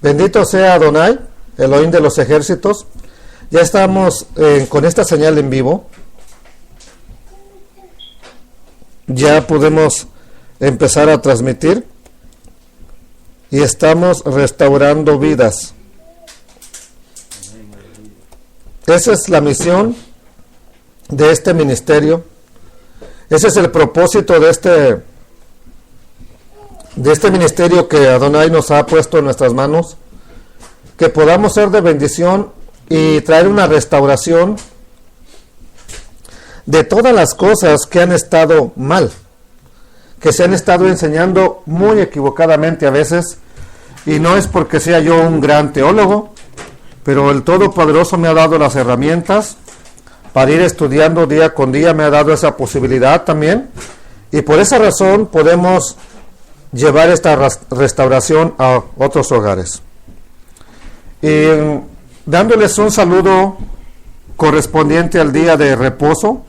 Bendito sea Adonai, Elohim de los ejércitos. Ya estamos con esta señal en vivo. Ya podemos empezar a transmitir. Y estamos restaurando vidas. Esa es la misión de este ministerio. Ese es el propósito de este ministerio que Adonai nos ha puesto en nuestras manos, que podamos ser de bendición y traer una restauración de todas las cosas que han estado mal, que se han estado enseñando muy equivocadamente a veces, y no es porque sea yo un gran teólogo, pero el Todopoderoso me ha dado las herramientas para ir estudiando día con día, me ha dado esa posibilidad también, y por esa razón podemos llevar esta restauración a otros hogares. Y dándoles un saludo correspondiente al día de reposo,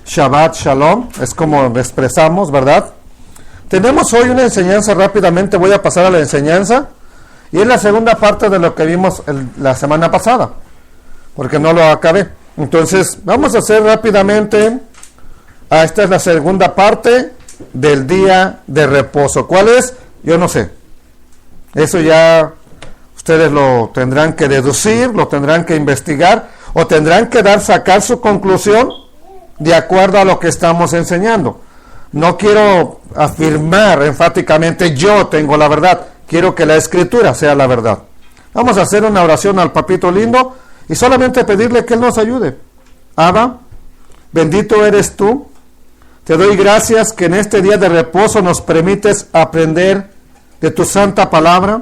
Shabbat Shalom, es como expresamos, ¿verdad? Tenemos hoy una enseñanza, rápidamente voy a pasar a la enseñanza, y es la segunda parte de lo que vimos la semana pasada, porque no lo acabé. Entonces, vamos a hacer rápidamente, esta es la segunda parte del día de reposo. ¿Cuál es? Yo no sé. Eso ya ustedes lo tendrán que deducir, lo tendrán que investigar, o tendrán que sacar su conclusión de acuerdo a lo que estamos enseñando. No quiero afirmar enfáticamente yo tengo la verdad, quiero que la Escritura sea la verdad. Vamos a hacer una oración al Papito lindo y solamente pedirle que Él nos ayude. Abba, bendito eres tú. Te doy gracias que en este día de reposo nos permites aprender de tu santa palabra.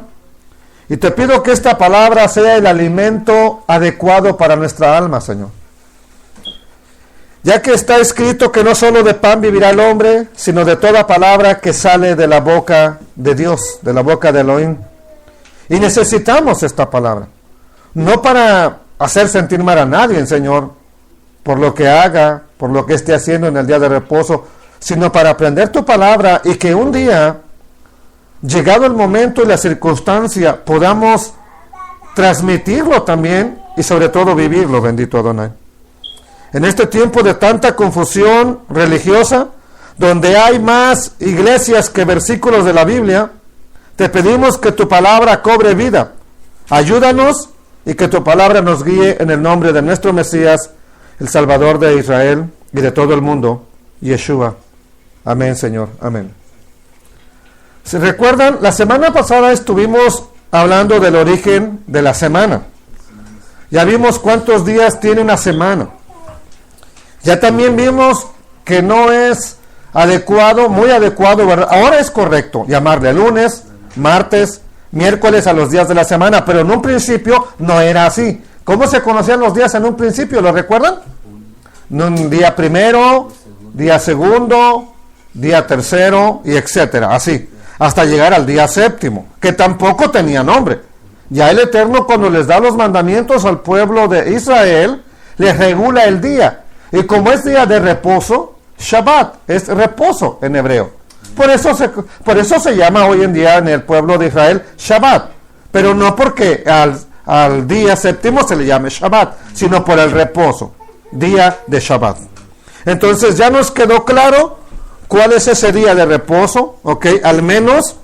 Y te pido que esta palabra sea el alimento adecuado para nuestra alma, Señor. Ya que está escrito que no solo de pan vivirá el hombre, sino de toda palabra que sale de la boca de Dios, de la boca de Elohim. Y necesitamos esta palabra. No para hacer sentir mal a nadie, Señor, por lo que haga, por lo que esté haciendo en el día de reposo, sino para aprender tu palabra y que un día, llegado el momento y la circunstancia, podamos transmitirlo también y sobre todo vivirlo, bendito Adonai. En este tiempo de tanta confusión religiosa, donde hay más iglesias que versículos de la Biblia, te pedimos que tu palabra cobre vida. Ayúdanos y que tu palabra nos guíe en el nombre de nuestro Mesías, el Salvador de Israel y de todo el mundo, Yeshua. Amén, Señor. Amén. ¿Se recuerdan? La semana pasada estuvimos hablando del origen de la semana. Ya vimos cuántos días tiene una semana. Ya también vimos que no es adecuado, muy adecuado, ¿verdad? Ahora es correcto llamarle lunes, martes, miércoles a los días de la semana, pero en un principio no era así. ¿Cómo se conocían los días en un principio? ¿Lo recuerdan? Un día primero, día segundo, día tercero, y etcétera, así, hasta llegar al día séptimo, que tampoco tenía nombre. Ya el Eterno, cuando les da los mandamientos al pueblo de Israel, les regula el día. Y como es día de reposo, Shabbat es reposo en hebreo. Por eso se llama hoy en día en el pueblo de Israel Shabbat. Pero no porque al día séptimo se le llame Shabbat, sino por el reposo, día de Shabbat. Entonces ya nos quedó claro cuál es ese día de reposo, ¿ok? Al menos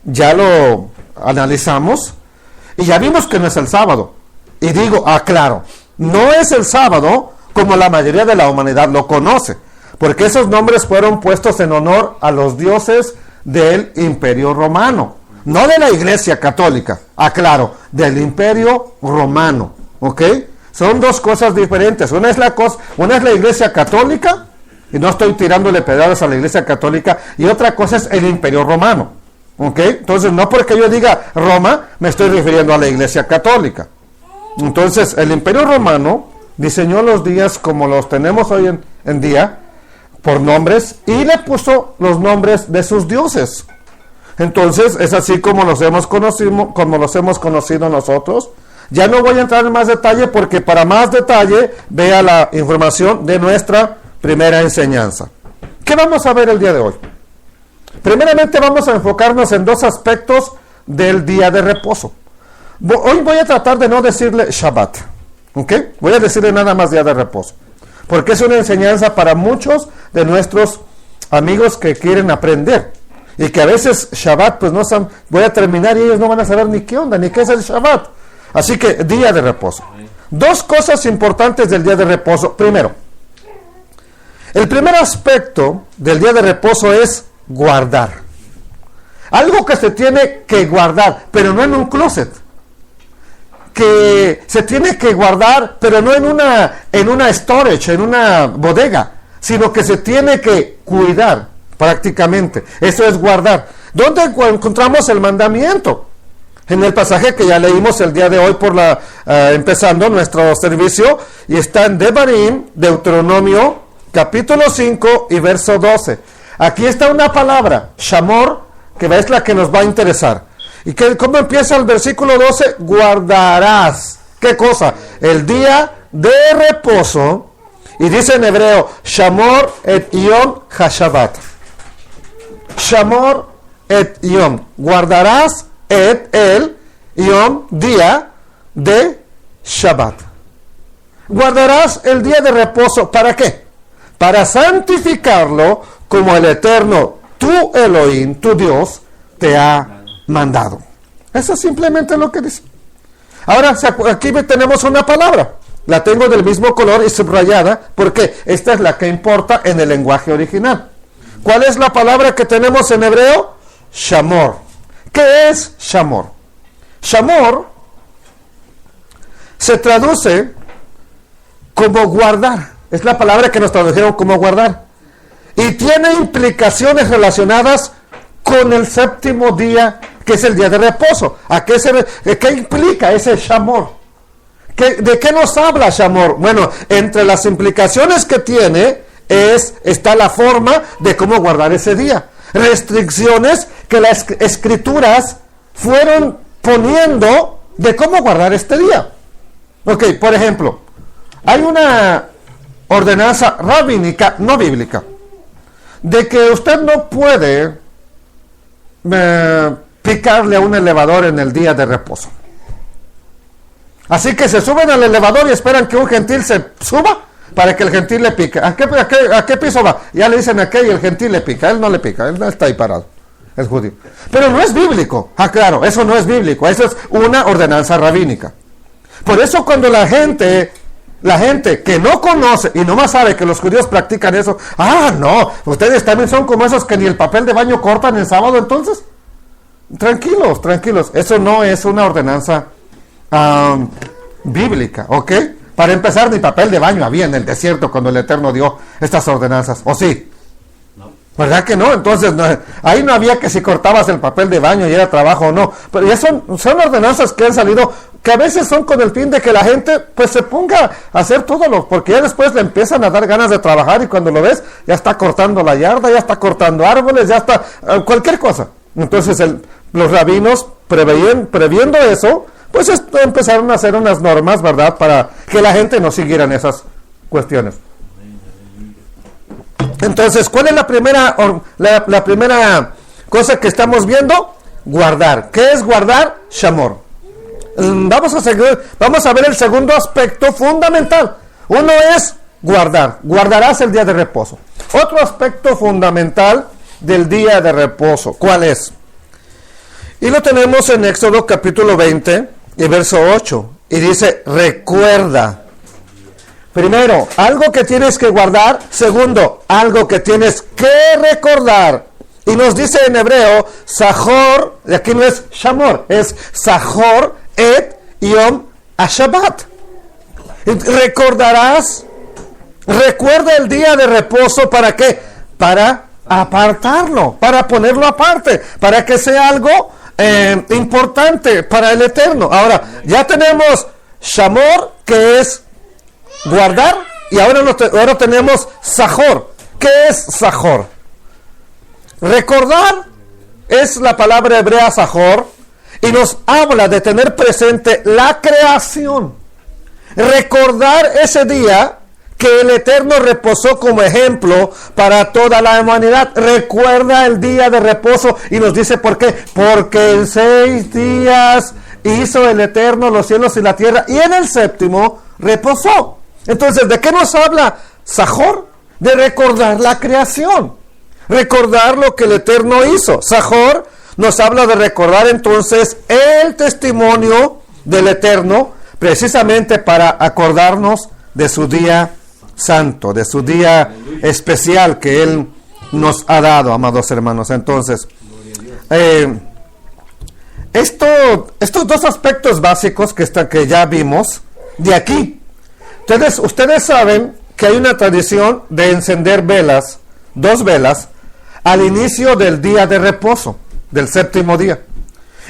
ya lo analizamos y ya vimos que no es el sábado. Y digo, aclaro, no es el sábado como la mayoría de la humanidad lo conoce, porque esos nombres fueron puestos en honor a los dioses del Imperio Romano, no de la Iglesia Católica, aclaro, del Imperio Romano, ¿ok? Son dos cosas diferentes. Una es la Iglesia Católica, y no estoy tirándole pedradas a la Iglesia Católica, y otra cosa es el Imperio Romano, ¿ok? Entonces, no porque yo diga Roma, me estoy refiriendo a la Iglesia Católica. Entonces, el Imperio Romano diseñó los días como los tenemos hoy en día, por nombres, y le puso los nombres de sus dioses. Entonces, es así como los hemos conocido nosotros. Ya no voy a entrar en más detalle, porque para más detalle, vea la información de nuestra primera enseñanza. ¿Qué vamos a ver el día de hoy? Primeramente, vamos a enfocarnos en dos aspectos del día de reposo. Hoy voy a tratar de no decirle Shabbat, ¿ok? Voy a decirle nada más día de reposo, porque es una enseñanza para muchos de nuestros amigos que quieren aprender, y que a veces Shabbat, pues no saben, voy a terminar y ellos no van a saber ni qué onda, ni qué es el Shabbat. Así que día de reposo. Dos cosas importantes del día de reposo. Primero, el primer aspecto del día de reposo es guardar. Algo que se tiene que guardar, pero no en un closet. Que se tiene que guardar, pero no en una storage, en una bodega, sino que se tiene que cuidar prácticamente. Eso es guardar. ¿Dónde encontramos el mandamiento? En el pasaje que ya leímos el día de hoy empezando nuestro servicio, y está en Devarim, Deuteronomio, capítulo 5 y verso 12. Aquí está una palabra, Shamor, que es la que nos va a interesar. ¿Y cómo empieza el versículo 12? Guardarás. ¿Qué cosa? El día de reposo. Y dice en hebreo, Shamor et Yom HaShabbat. Shamor et Yom. Guardarás el Yom, día de Shabbat. Guardarás el día de reposo. ¿Para qué? Para santificarlo como el Eterno, tu Elohim, tu Dios, te ha mandado. Eso es simplemente lo que dice. Ahora, aquí tenemos una palabra. La tengo del mismo color y subrayada, porque esta es la que importa en el lenguaje original. ¿Cuál es la palabra que tenemos en hebreo? Shamor. ¿Qué es Shamor? Shamor se traduce como guardar. Es la palabra que nos tradujeron como guardar. Y tiene implicaciones relacionadas con el séptimo día, que es el día de reposo. ¿Qué implica ese Shamor? ¿De qué nos habla Shamor? Bueno, entre las implicaciones que tiene está la forma de cómo guardar ese día. Restricciones que las escrituras fueron poniendo de cómo guardar este día. Ok, por ejemplo, hay una ordenanza rabínica, no bíblica, de que usted no puede picarle a un elevador en el día de reposo. Así que se suben al elevador y esperan que un gentil se suba para que el gentil le pique. ¿A qué piso va? Ya le dicen a qué y el gentil le pica. Él no le pica, él está ahí parado, es judío. Pero no es bíblico. Claro, eso no es bíblico. Eso es una ordenanza rabínica. Por eso cuando la gente que no conoce y nomás sabe que los judíos practican eso, no, ustedes también son como esos que ni el papel de baño cortan el sábado, entonces, tranquilos, eso no es una ordenanza bíblica, ¿ok? Para empezar, ni papel de baño había en el desierto cuando el Eterno dio estas ordenanzas, ¿o sí? No. ¿Verdad que no? Entonces, ahí no había que si cortabas el papel de baño y era trabajo o no, pero ya son ordenanzas que han salido, que a veces son con el fin de que la gente pues se ponga a hacer todo porque ya después le empiezan a dar ganas de trabajar y cuando lo ves, ya está cortando la yarda, ya está cortando árboles, ya está cualquier cosa. Entonces los rabinos previendo eso, pues empezaron a hacer unas normas, ¿verdad? Para que la gente no siguiera en esas cuestiones. Entonces, ¿cuál es la primera cosa que estamos viendo? Guardar. ¿Qué es guardar? Shamor. Vamos a ver el segundo aspecto fundamental. Uno es guardar. Guardarás el día de reposo. Otro aspecto fundamental del día de reposo. ¿Cuál es? Y lo tenemos en Éxodo capítulo 20 y verso 8. Y dice, recuerda. Primero, algo que tienes que guardar. Segundo, algo que tienes que recordar. Y nos dice en hebreo, Sahor, y aquí no es Shamor, es Sahor et Yom HaShabbat. Recordarás, recuerda el día de reposo, ¿para qué? Para apartarlo, para ponerlo aparte, para que sea algo importante para el Eterno. Ahora, ya tenemos Shamor, que es guardar, y ahora tenemos Sahor. ¿Qué es Sahor? Recordar es la palabra hebrea Sahor, y nos habla de tener presente la creación. Recordar ese día que el Eterno reposó como ejemplo para toda la humanidad. Recuerda el día de reposo y nos dice por qué. Porque en 6 días hizo el Eterno los cielos y la tierra y en el séptimo reposó. Entonces, ¿de qué nos habla Sajor? De recordar la creación, recordar lo que el Eterno hizo. Sajor nos habla de recordar entonces el testimonio del Eterno, precisamente para acordarnos de su día santo, de su día especial que Él nos ha dado, amados hermanos. Entonces, estos dos aspectos básicos que ya vimos de aquí. Ustedes saben que hay una tradición de encender velas, 2 velas, al inicio del día de reposo, del séptimo día.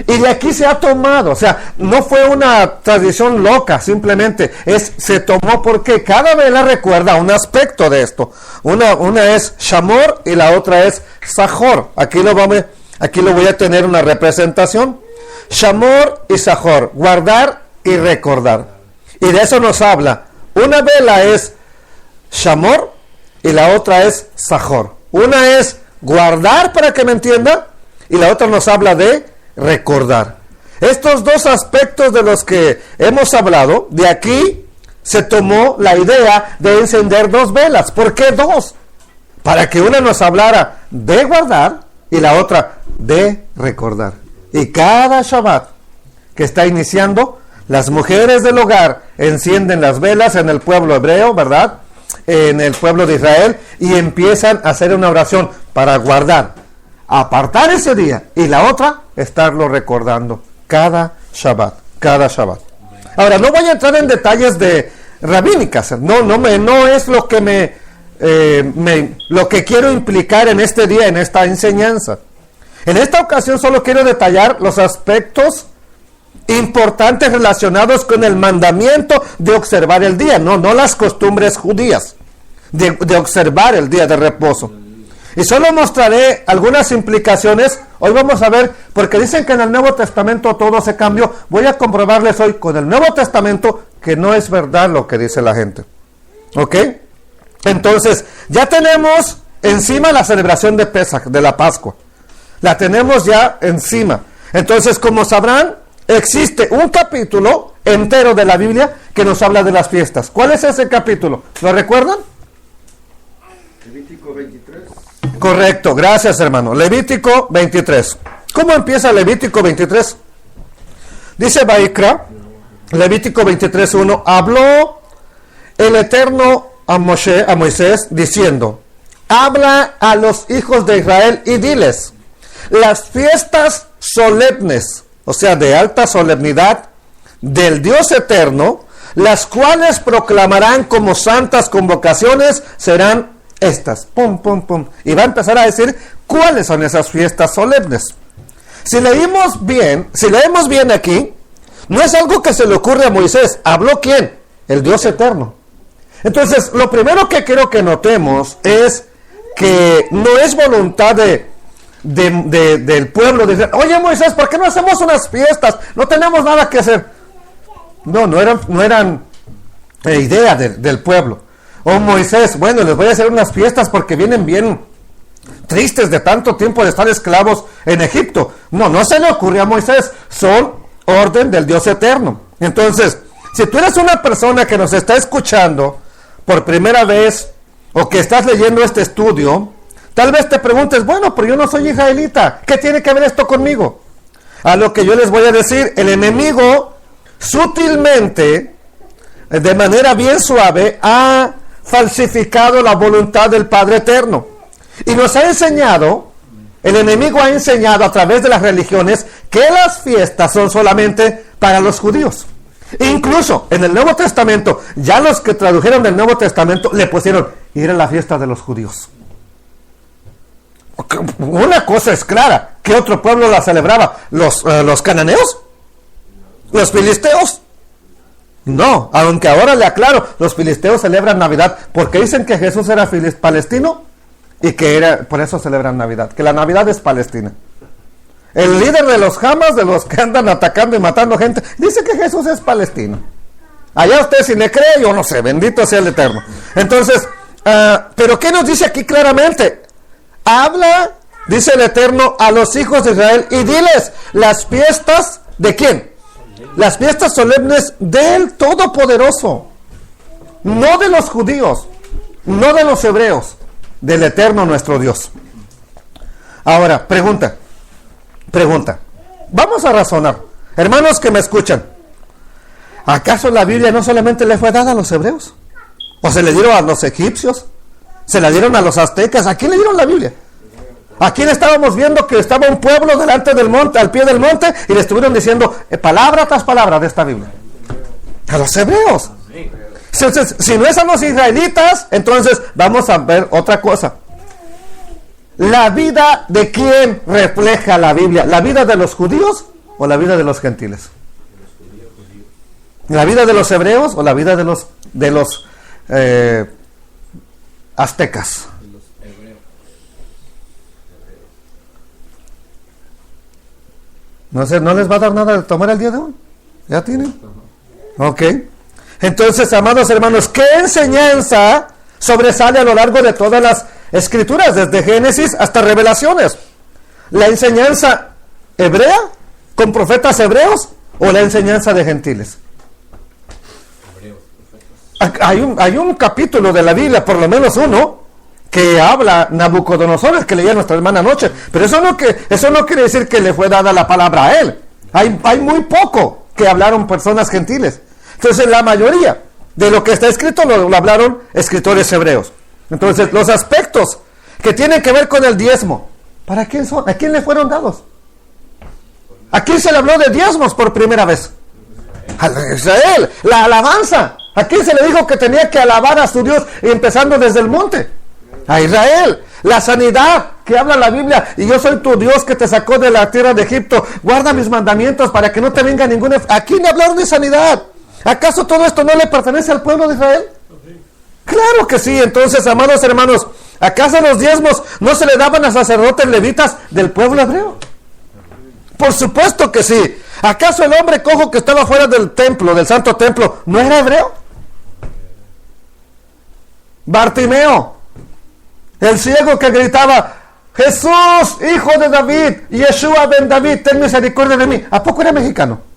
Y de aquí se ha tomado, o sea, no fue una tradición loca, simplemente se tomó porque cada vela recuerda un aspecto de esto. Una es Shamor y la otra es Sajor. Aquí lo voy a tener una representación. Shamor y Sajor, guardar y recordar. Y de eso nos habla. Una vela es Shamor y la otra es Sajor. Una es guardar, para que me entienda, y la otra nos habla de recordar. Estos dos aspectos de los que hemos hablado, de aquí se tomó la idea de encender 2 velas. ¿Por qué 2? Para que una nos hablara de guardar y la otra de recordar. Y cada Shabbat que está iniciando, las mujeres del hogar encienden las velas en el pueblo hebreo, ¿verdad? En el pueblo de Israel, y empiezan a hacer una oración para guardar, apartar ese día, y la otra, estarlo recordando cada Shabbat. Ahora, no voy a entrar en detalles de rabínicas, no es lo que lo que quiero implicar en este día, en esta enseñanza. En esta ocasión solo quiero detallar los aspectos importantes relacionados con el mandamiento de observar el día, no las costumbres judías de observar el día de reposo. Y solo mostraré algunas implicaciones. Hoy vamos a ver, porque dicen que en el Nuevo Testamento todo se cambió. Voy a comprobarles hoy con el Nuevo Testamento que no es verdad lo que dice la gente. ¿Ok? Entonces, ya tenemos encima la celebración de Pesaj, de la Pascua. La tenemos ya encima. Entonces, como sabrán, existe un capítulo entero de la Biblia que nos habla de las fiestas. ¿Cuál es ese capítulo? ¿Lo recuerdan? Levítico 23. Correcto, gracias hermano. Levítico 23. ¿Cómo empieza Levítico 23? Dice Baikra, Levítico 23:1, habló el Eterno a Moisés diciendo, habla a los hijos de Israel y diles, las fiestas solemnes, o sea, de alta solemnidad del Dios eterno, las cuales proclamarán como santas convocaciones, serán estas. Pum, pum, pum. Y va a empezar a decir cuáles son esas fiestas solemnes. Si leemos bien aquí, no es algo que se le ocurre a Moisés. ¿Habló quién? El Dios eterno. Entonces, lo primero que quiero que notemos es que no es voluntad del pueblo de decir, oye Moisés, ¿por qué no hacemos unas fiestas? No tenemos nada que hacer. No eran idea del pueblo. O Moisés, bueno, les voy a hacer unas fiestas porque vienen bien tristes de tanto tiempo de estar esclavos en Egipto. No se le ocurrió a Moisés, son orden del Dios eterno. Entonces, si tú eres una persona que nos está escuchando por primera vez o que estás leyendo este estudio, tal vez te preguntes, bueno, pero yo no soy israelita, ¿qué tiene que ver esto conmigo? A lo que yo les voy a decir, el enemigo sutilmente, de manera bien suave, ha falsificado la voluntad del Padre Eterno. Y nos ha enseñado, el enemigo ha enseñado a través de las religiones que las fiestas son solamente para los judíos. Incluso en el Nuevo Testamento, ya los que tradujeron del Nuevo Testamento le pusieron, ir a la fiesta de los judíos. Una cosa es clara, ¿qué otro pueblo la celebraba? ¿Los cananeos? ¿Los filisteos? No, aunque ahora le aclaro, los filisteos celebran Navidad porque dicen que Jesús era palestino y que por eso celebran Navidad, que la Navidad es palestina. El líder de los Hamas, de los que andan atacando y matando gente, dice que Jesús es palestino. Allá usted si le cree, yo no sé, bendito sea el Eterno. Entonces, pero ¿qué nos dice aquí claramente? Habla, dice el Eterno, a los hijos de Israel y diles, las fiestas, ¿de quién? Las fiestas solemnes del Todopoderoso, no de los judíos, no de los hebreos, del Eterno nuestro Dios. Ahora, pregunta, vamos a razonar, hermanos que me escuchan, ¿acaso la Biblia no solamente le fue dada a los hebreos? ¿O se le dieron a los egipcios? ¿Se la dieron a los aztecas? ¿A quién le dieron la Biblia? ¿A quién estábamos viendo que estaba un pueblo delante del monte, al pie del monte, y le estuvieron diciendo palabra tras palabra de esta Biblia? A los hebreos. Entonces, si no es a los israelitas, entonces vamos a ver otra cosa. ¿La vida de quién refleja la Biblia? ¿La vida de los judíos o la vida de los gentiles? ¿La vida de los hebreos o la vida de los aztecas? No sé, ¿no les va a dar nada de tomar el día de hoy? ¿Ya tienen? Ok. Entonces, amados hermanos, ¿qué enseñanza sobresale a lo largo de todas las Escrituras, desde Génesis hasta Revelaciones? ¿La enseñanza hebrea, con profetas hebreos, o la enseñanza de gentiles? Hay un capítulo de la Biblia, por lo menos uno, que habla Nabucodonosor, el que leía nuestra hermana anoche, pero eso no quiere decir que le fue dada la palabra a él. Hay muy poco que hablaron personas gentiles. Entonces la mayoría de lo que está escrito lo hablaron escritores hebreos. Entonces los aspectos que tienen que ver con el diezmo, ¿para quién son? ¿A quién le fueron dados? ¿A quién se le habló de diezmos por primera vez? A Israel. La alabanza, ¿a quién se le dijo que tenía que alabar a su Dios empezando desde el monte? A Israel. La sanidad que habla la Biblia, y yo soy tu Dios que te sacó de la tierra de Egipto, guarda mis mandamientos para que no te venga ninguna. ¿A quién hablaron de sanidad? ¿Acaso todo esto no le pertenece al pueblo de Israel? Claro que sí. Entonces, amados hermanos, ¿acaso los diezmos no se le daban a sacerdotes levitas del pueblo hebreo? Por supuesto que sí. ¿Acaso el hombre cojo que estaba fuera del templo, del santo templo, no era hebreo? Bartimeo, el ciego que gritaba, Jesús, hijo de David, Yeshua ben David, ten misericordia de mí. ¿A poco era mexicano?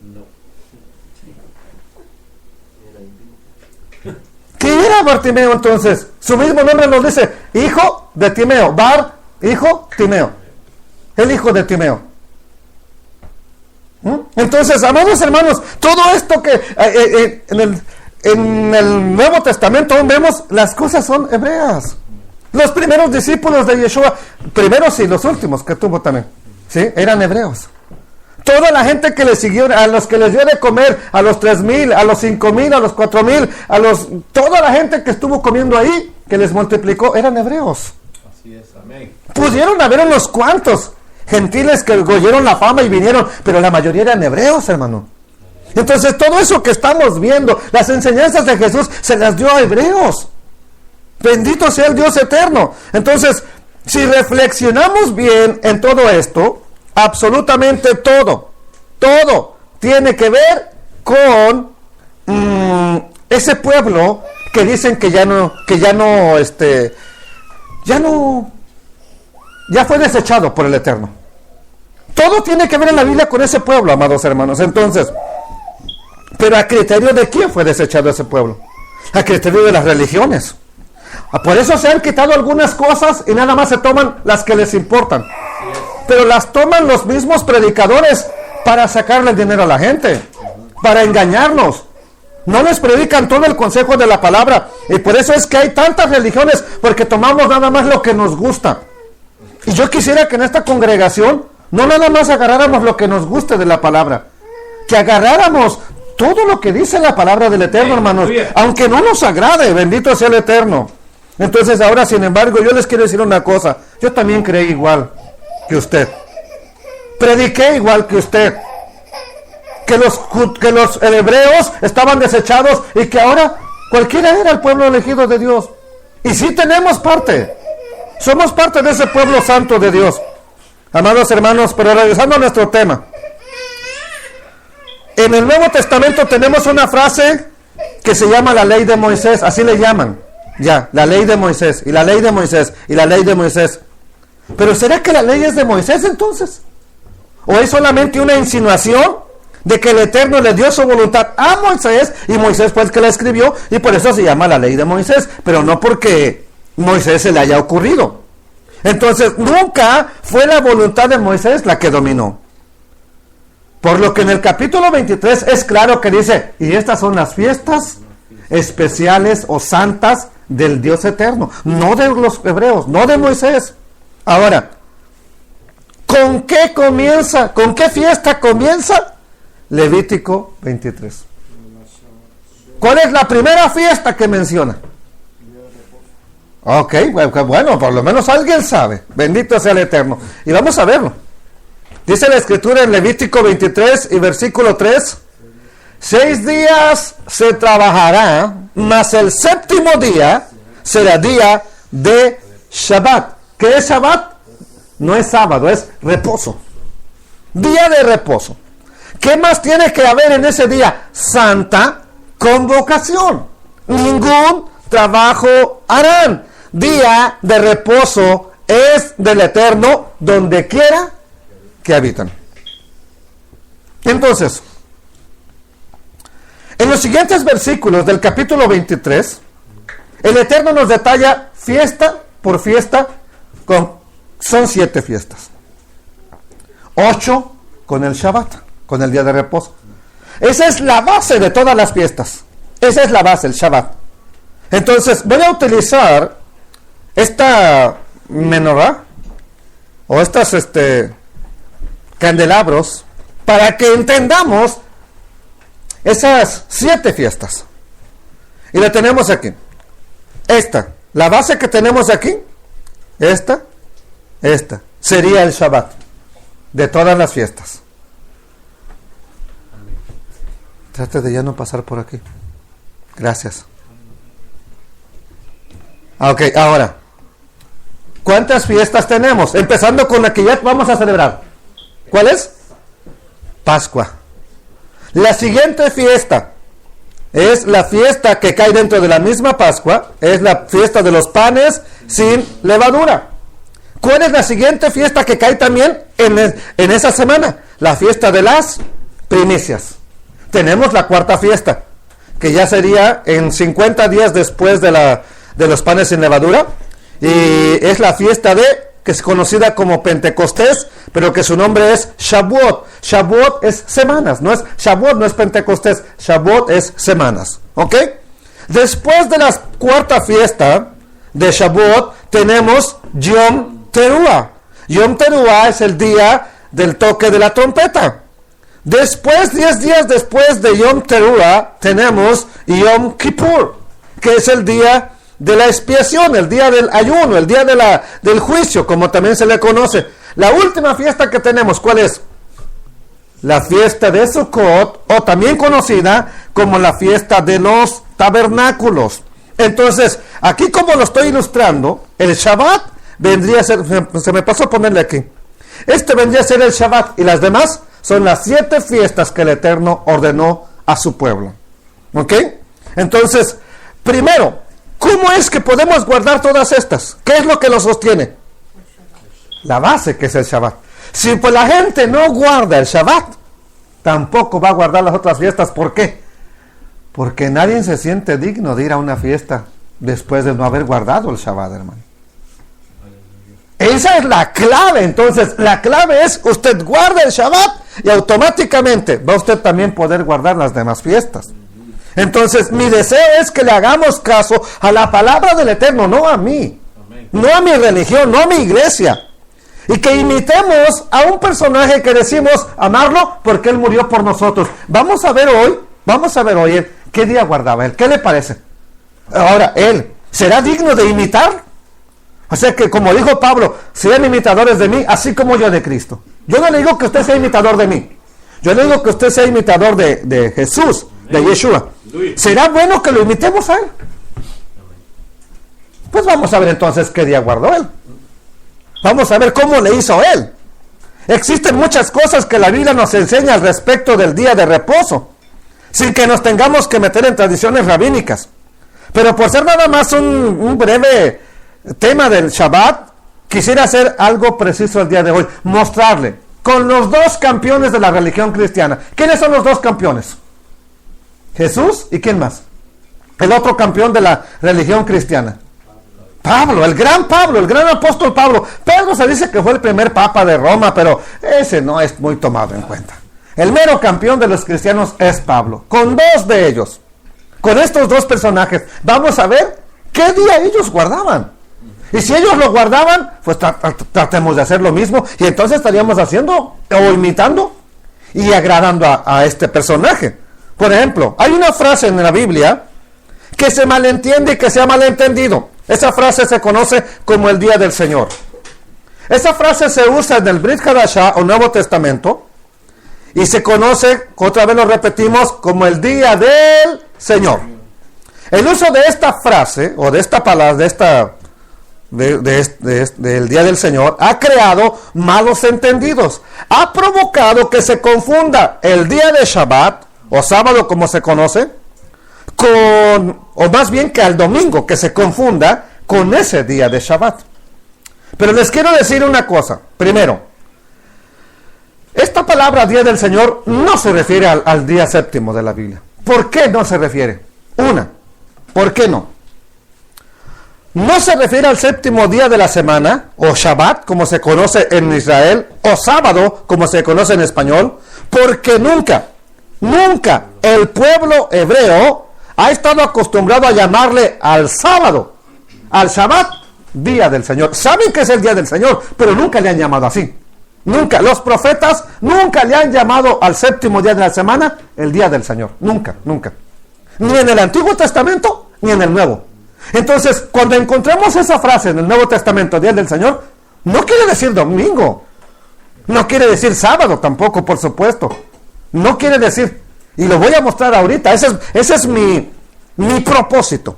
¿Qué era Bartimeo entonces? Su mismo nombre nos dice, hijo de Timeo. Hijo, Timeo. El hijo de Timeo. Entonces, amados hermanos, todo esto que en el Nuevo Testamento aún vemos, las cosas son hebreas. Los primeros discípulos de Yeshua, primeros y los últimos que tuvo también, ¿sí? Eran hebreos. Toda la gente que le siguió, a los que les dio de comer, a los 3,000, a los 5,000, a los 4,000, toda la gente que estuvo comiendo ahí, que les multiplicó, eran hebreos. Así es, amén. Pudieron haber unos cuantos gentiles que oyeron la fama y vinieron, pero la mayoría eran hebreos, hermano. Entonces todo eso que estamos viendo, las enseñanzas de Jesús, se las dio a hebreos. Bendito sea el Dios eterno. Entonces, si reflexionamos bien en todo esto, absolutamente todo tiene que ver con ese pueblo que dicen que ya fue desechado por el Eterno. Todo tiene que ver en la Biblia con ese pueblo, amados hermanos. Entonces, pero ¿a criterio de quién fue desechado ese pueblo? A criterio de las religiones. Por eso se han quitado algunas cosas y nada más se toman las que les importan. Pero las toman los mismos predicadores para sacarle dinero a la gente, para engañarnos. No les predican todo el consejo de la palabra. Y por eso es que hay tantas religiones, porque tomamos nada más lo que nos gusta. Y yo quisiera que en esta congregación no nada más agarráramos lo que nos guste de la palabra, que agarráramos todo lo que dice la palabra del Eterno, hermanos, aunque no nos agrade, bendito sea el Eterno. Entonces ahora, sin embargo, yo les quiero decir una cosa. Yo también creí igual que usted, prediqué igual que usted, que los hebreos estaban desechados y que ahora cualquiera era el pueblo elegido de Dios. Y sí tenemos parte, somos parte de ese pueblo santo de Dios, amados hermanos. Pero regresando a nuestro tema, en el Nuevo Testamento tenemos una frase que se llama la ley de Moisés, así le llaman. Ya, la ley de Moisés, y la ley de Moisés, y la ley de Moisés. Pero ¿será que la ley es de Moisés entonces? ¿O es solamente una insinuación de que el Eterno le dio su voluntad a Moisés, y Moisés fue el que la escribió, y por eso se llama la ley de Moisés, pero no porque Moisés se le haya ocurrido? Entonces, nunca fue la voluntad de Moisés la que dominó. Por lo que en el capítulo 23 es claro que dice, y estas son las fiestas especiales o santas del Dios eterno, no de los hebreos, no de Moisés. Ahora, ¿con qué comienza? ¿Con qué fiesta comienza? Levítico 23. ¿Cuál es la primera fiesta que menciona? Ok, bueno, por lo menos alguien sabe. Bendito sea el Eterno. Y vamos a verlo. Dice la Escritura en Levítico 23 y versículo 3: 6 días se trabajará, mas el séptimo día será día de Shabbat. ¿Qué es Shabbat? No es sábado, es reposo. Día de reposo. ¿Qué más tiene que haber en ese día? Santa convocación. Ningún trabajo harán. Día de reposo es del Eterno donde quiera que habitan. Entonces, en los siguientes versículos del capítulo 23, el Eterno nos detalla fiesta por fiesta. Son 7 fiestas. 8 con el Shabbat, con el día de reposo. Esa es la base de todas las fiestas. Esa es la base, el Shabbat. Entonces, voy a utilizar esta menorá o estas candelabros para que entendamos esas 7 fiestas. Y la tenemos aquí. La base que tenemos aquí, esta sería el Shabbat de todas las fiestas. Trate de ya no pasar por aquí. Gracias. Ok, ahora, ¿cuántas fiestas tenemos? Empezando con la que ya vamos a celebrar. ¿Cuál es? Pascua. La siguiente fiesta es la fiesta que cae dentro de la misma Pascua. Es la fiesta de los panes sin levadura. ¿Cuál es la siguiente fiesta que cae también en esa semana? La fiesta de las primicias. Tenemos la cuarta fiesta, que ya sería en 50 días después de los panes sin levadura, y es la fiesta que es conocida como Pentecostés, pero que su nombre es Shavuot. Shavuot es semanas, Shavuot no es Pentecostés, Shavuot es semanas, ¿ok? Después de la cuarta fiesta de Shavuot tenemos Yom Teruah. Yom Teruah es el día del toque de la trompeta. Después, 10 días después de Yom Teruah, tenemos Yom Kippur, que es el día de la expiación, el día del ayuno, el día del juicio, como también se le conoce. La última fiesta que tenemos, ¿cuál es? La fiesta de Sukkot, o también conocida como la fiesta de los tabernáculos. Entonces, aquí como lo estoy ilustrando, el Shabbat vendría a ser, se me pasó a ponerle aquí, vendría a ser el Shabbat, y las demás son las 7 fiestas que el Eterno ordenó a su pueblo. ¿Ok? Entonces, primero, ¿cómo es que podemos guardar todas estas? ¿Qué es lo que lo sostiene? La base, que es el Shabbat. Si pues la gente no guarda el Shabbat, tampoco va a guardar las otras fiestas. ¿Por qué? Porque nadie se siente digno de ir a una fiesta después de no haber guardado el Shabbat, hermano. Esa es la clave. Entonces, la clave es, usted guarda el Shabbat y automáticamente va usted también poder guardar las demás fiestas. Entonces, mi deseo es que le hagamos caso a la palabra del Eterno, no a mí, no a mi religión, no a mi iglesia. Y que imitemos a un personaje que decimos amarlo porque Él murió por nosotros. Vamos a ver hoy qué día guardaba Él. ¿Qué le parece? Ahora, Él, ¿será digno de imitar? O sea que, como dijo Pablo, sean imitadores de mí, así como yo de Cristo. Yo no le digo que usted sea imitador de mí. Yo le digo que usted sea imitador de Jesús, de Yeshua. ¿Será bueno que lo imitemos a Él? Pues vamos a ver entonces qué día guardó Él. Vamos a ver cómo le hizo Él. Existen muchas cosas que la Biblia nos enseña al respecto del día de reposo. sin que nos tengamos que meter en tradiciones rabínicas. Pero por ser nada más un breve tema del Shabbat, quisiera hacer algo preciso el día de hoy, mostrarle con los dos campeones de la religión cristiana. ¿Quiénes son los dos campeones? Jesús y ¿quién más? El otro campeón de la religión cristiana. Pablo, el gran apóstol Pablo. Pedro se dice que fue el primer papa de Roma, pero ese no es muy tomado en cuenta. El mero campeón de los cristianos es Pablo. Con dos de ellos, con estos dos personajes, vamos a ver qué día ellos guardaban. Y si ellos lo guardaban, pues tratemos de hacer lo mismo. Y entonces estaríamos haciendo o imitando y agradando a este personaje. Por ejemplo, hay una frase en la Biblia que se malentiende y que se ha malentendido. Esa frase se conoce como el Día del Señor. Esa frase se usa en el Brit Hadashah o Nuevo Testamento y se conoce, otra vez lo repetimos, como el Día del Señor. El uso de esta frase o de esta palabra, del Día del Señor, ha creado malos entendidos. Ha provocado que se confunda el día de Shabbat o sábado como se conoce o más bien que al domingo, que se confunda con ese día de Shabbat. Pero les quiero decir una cosa. Primero, esta palabra Día del Señor no se refiere al día séptimo de la Biblia. ¿Por qué no se refiere? ¿Por qué no? No se refiere al séptimo día de la semana, o Shabbat, como se conoce en Israel, o sábado, como se conoce en español, porque nunca el pueblo hebreo ha estado acostumbrado a llamarle al sábado, al Shabbat, Día del Señor. Saben que es el Día del Señor, pero nunca le han llamado así. Nunca. Los profetas nunca le han llamado al séptimo día de la semana el Día del Señor. Nunca. Ni en el Antiguo Testamento, ni en el Nuevo. Entonces, cuando encontramos esa frase en el Nuevo Testamento, Día del Señor, no quiere decir domingo. No quiere decir sábado tampoco, por supuesto. No quiere decir, y lo voy a mostrar ahorita, ese es mi propósito.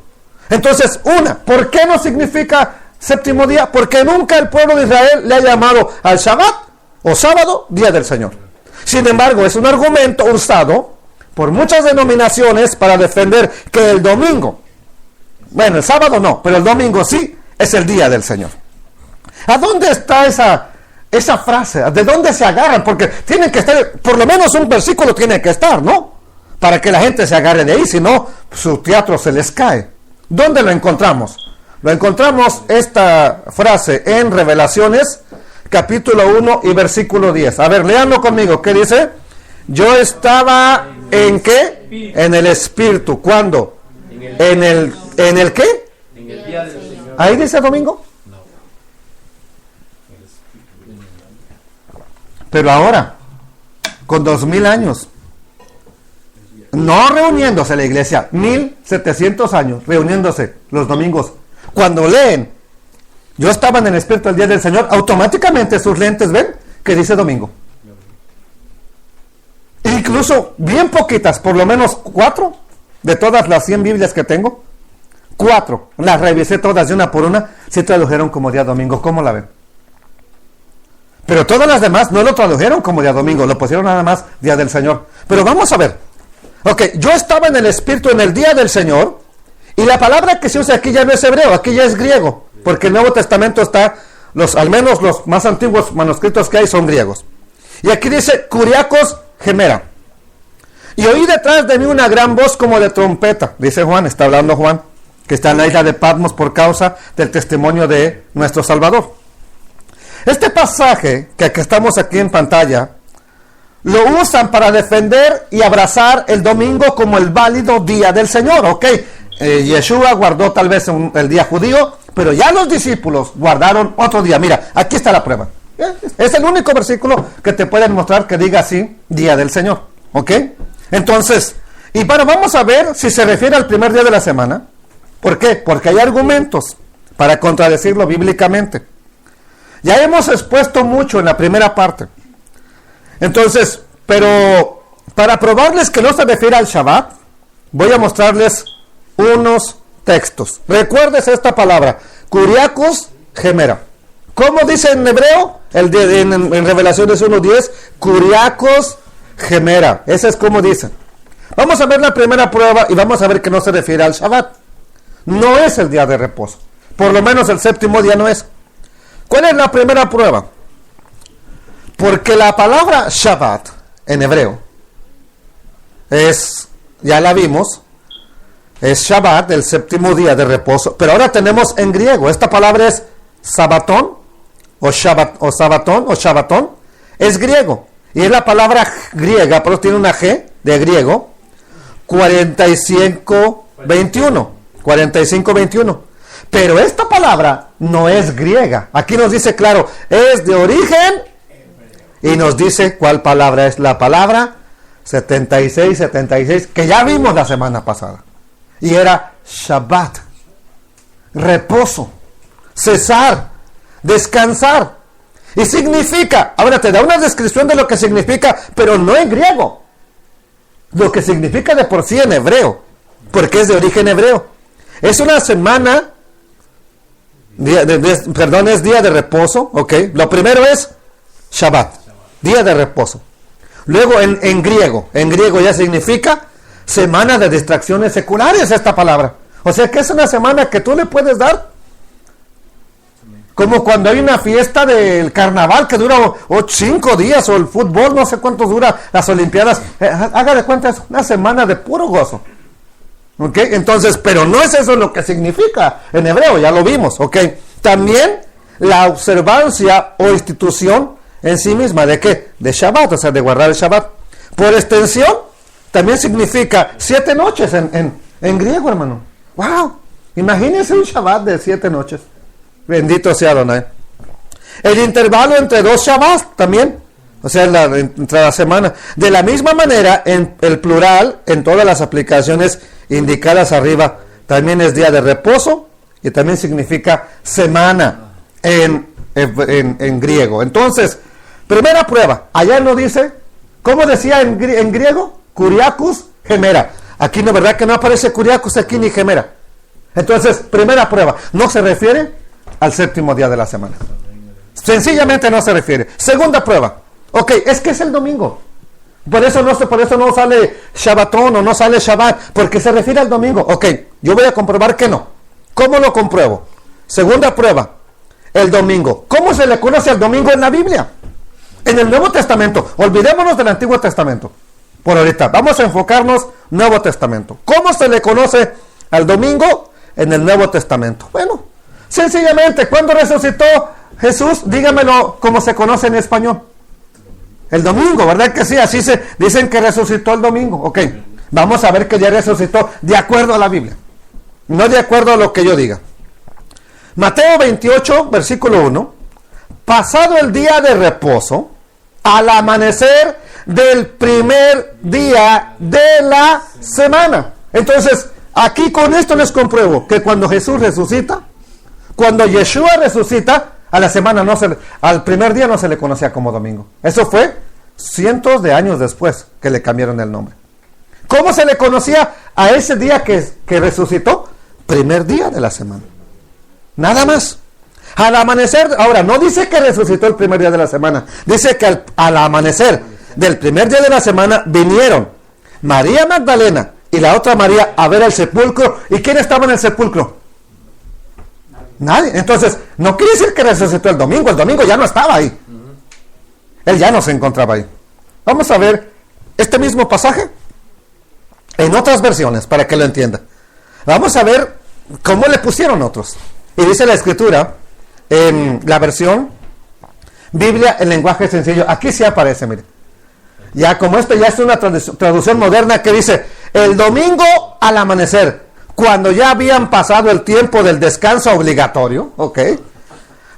Entonces, ¿por qué no significa séptimo día? Porque nunca el pueblo de Israel le ha llamado al Shabbat o sábado Día del Señor. Sin embargo, es un argumento usado por muchas denominaciones para defender que el domingo, bueno, el sábado no, pero el domingo sí, es el Día del Señor. ¿A dónde está esa frase? ¿De dónde se agarran? Porque tienen que estar, por lo menos un versículo tiene que estar, ¿no? Para que la gente se agarre de ahí, si no, su teatro se les cae. ¿Dónde lo encontramos? Lo encontramos esta frase en Revelaciones, capítulo 1 y versículo 10. A ver, léanlo conmigo. ¿Qué dice? Yo estaba ¿en qué? En el Espíritu. ¿Cuándo? ¿En el qué? En el Día del Señor. ¿Ahí dice domingo? No. Pero ahora, con 2000 años, no reuniéndose la iglesia, 1700 años reuniéndose los domingos, cuando leen, yo estaba en el Espíritu el Día del Señor, automáticamente sus lentes ven que dice domingo. Incluso bien poquitas, por lo menos 4 de todas las 100 Biblias que tengo, 4, las revisé todas de una por una, se tradujeron como día domingo. ¿Cómo la ven? Pero todas las demás no lo tradujeron como día domingo, lo pusieron nada más Día del Señor. Pero vamos a ver. Ok, yo estaba en el Espíritu en el Día del Señor, y la palabra que se usa aquí ya no es hebreo, aquí ya es griego, porque el Nuevo Testamento está, al menos los más antiguos manuscritos que hay son griegos. Y aquí dice, Kuriakos Gemera. Y oí detrás de mí una gran voz como de trompeta, dice Juan, está hablando Juan, que está en la isla de Patmos por causa del testimonio de nuestro Salvador. Este pasaje que estamos aquí en pantalla, lo usan para defender y abrazar el domingo como el válido día del Señor, ¿ok? Yeshua guardó tal vez el día judío, pero ya los discípulos guardaron otro día. Mira, aquí está la prueba. Es el único versículo que te pueden mostrar que diga así, día del Señor, ¿ok? Entonces, y bueno, vamos a ver si se refiere al primer día de la semana. ¿Por qué? Porque hay argumentos para contradecirlo bíblicamente. Ya hemos expuesto mucho en la primera parte. Entonces, pero para probarles que no se refiere al Shabbat, voy a mostrarles unos textos. Recuerdes esta palabra, Kuriakos Gemera. ¿Cómo dice en hebreo? En Revelaciones 1.10, Kuriakos Gemera. Ese es como dice. Vamos a ver la primera prueba y vamos a ver que no se refiere al Shabbat. No es el día de reposo. Por lo menos el séptimo día no es. ¿Cuál es la primera prueba? Porque la palabra Shabbat en hebreo es, ya la vimos, es Shabbat, el séptimo día de reposo. Pero ahora tenemos en griego, esta palabra es Sabatón, o Sabatón, o Shabbatón, es griego. Y es la palabra griega, pero tiene una G de griego, 45-21. Pero esta palabra no es griega. Aquí nos dice claro, es de origen, y nos dice cuál palabra es la palabra 76, que ya vimos la semana pasada. Y era Shabbat, reposo, cesar, descansar. Y significa, ahora te da una descripción de lo que significa, pero no en griego. Lo que significa de por sí en hebreo, porque es de origen hebreo. Es una semana, es día de reposo, ok. Lo primero es Shabbat, día de reposo. Luego en griego ya significa semana de distracciones seculares esta palabra. O sea que es una semana que tú le puedes dar como cuando hay una fiesta del carnaval que dura 5 días, o el fútbol, no sé cuánto dura las olimpiadas. Haga de cuenta, es una semana de puro gozo. ¿Ok? Entonces, pero no es eso lo que significa en hebreo, ya lo vimos. ¿Ok? También la observancia o institución en sí misma, ¿de qué? De Shabbat, o sea, de guardar el Shabbat. Por extensión, también significa 7 noches en griego, hermano. ¡Wow! Imagínense un Shabbat de 7 noches. Bendito sea Adonai. El intervalo entre 2 Shabbats también, o sea, entre la semana. De la misma manera, en el plural, en todas las aplicaciones indicadas arriba, también es día de reposo y también significa semana en griego. Entonces, primera prueba, allá no dice, ¿cómo decía en griego? Kuriakos gemera. Aquí no, ¿verdad que no aparece Kuriakos aquí ni gemera? Entonces, primera prueba, no se refiere al séptimo día de la semana. Sencillamente no se refiere. Segunda prueba. Ok, es que es el domingo. Por eso no sale Shabbatón o no sale Shabbat, porque se refiere al domingo. Ok, yo voy a comprobar que no. ¿Cómo lo compruebo? Segunda prueba. El domingo. ¿Cómo se le conoce al domingo en la Biblia? En el Nuevo Testamento. Olvidémonos del Antiguo Testamento. Por ahorita. Vamos a enfocarnos Nuevo Testamento. ¿Cómo se le conoce al domingo en el Nuevo Testamento? Bueno, sencillamente, ¿cuándo resucitó Jesús? Dígamelo como se conoce en español. El domingo, ¿verdad que sí? Así se dicen que resucitó el domingo. Ok, vamos a ver que ya resucitó de acuerdo a la Biblia, no de acuerdo a lo que yo diga. Mateo 28, versículo 1. Pasado el día de reposo, al amanecer del primer día de la semana. Entonces, aquí con esto les compruebo que cuando Jesús resucita, cuando Yeshua resucita, a la semana al primer día no se le conocía como domingo. Eso fue cientos de años después que le cambiaron el nombre. ¿Cómo se le conocía a ese día que resucitó? Primer día de la semana. Nada más. Al amanecer, ahora no dice que resucitó el primer día de la semana, dice que al amanecer del primer día de la semana vinieron María Magdalena y la otra María a ver el sepulcro. ¿Y quién estaba en el sepulcro? Nadie. Entonces, no quiere decir que resucitó el domingo ya no estaba ahí. Él ya no se encontraba ahí. Vamos a ver este mismo pasaje en otras versiones para que lo entienda. Vamos a ver cómo le pusieron otros. Y dice la Escritura en la versión Biblia en lenguaje sencillo. Aquí sí aparece, mire. Ya como esto ya es una traducción moderna que dice el domingo al amanecer, cuando ya habían pasado el tiempo del descanso obligatorio. Ok.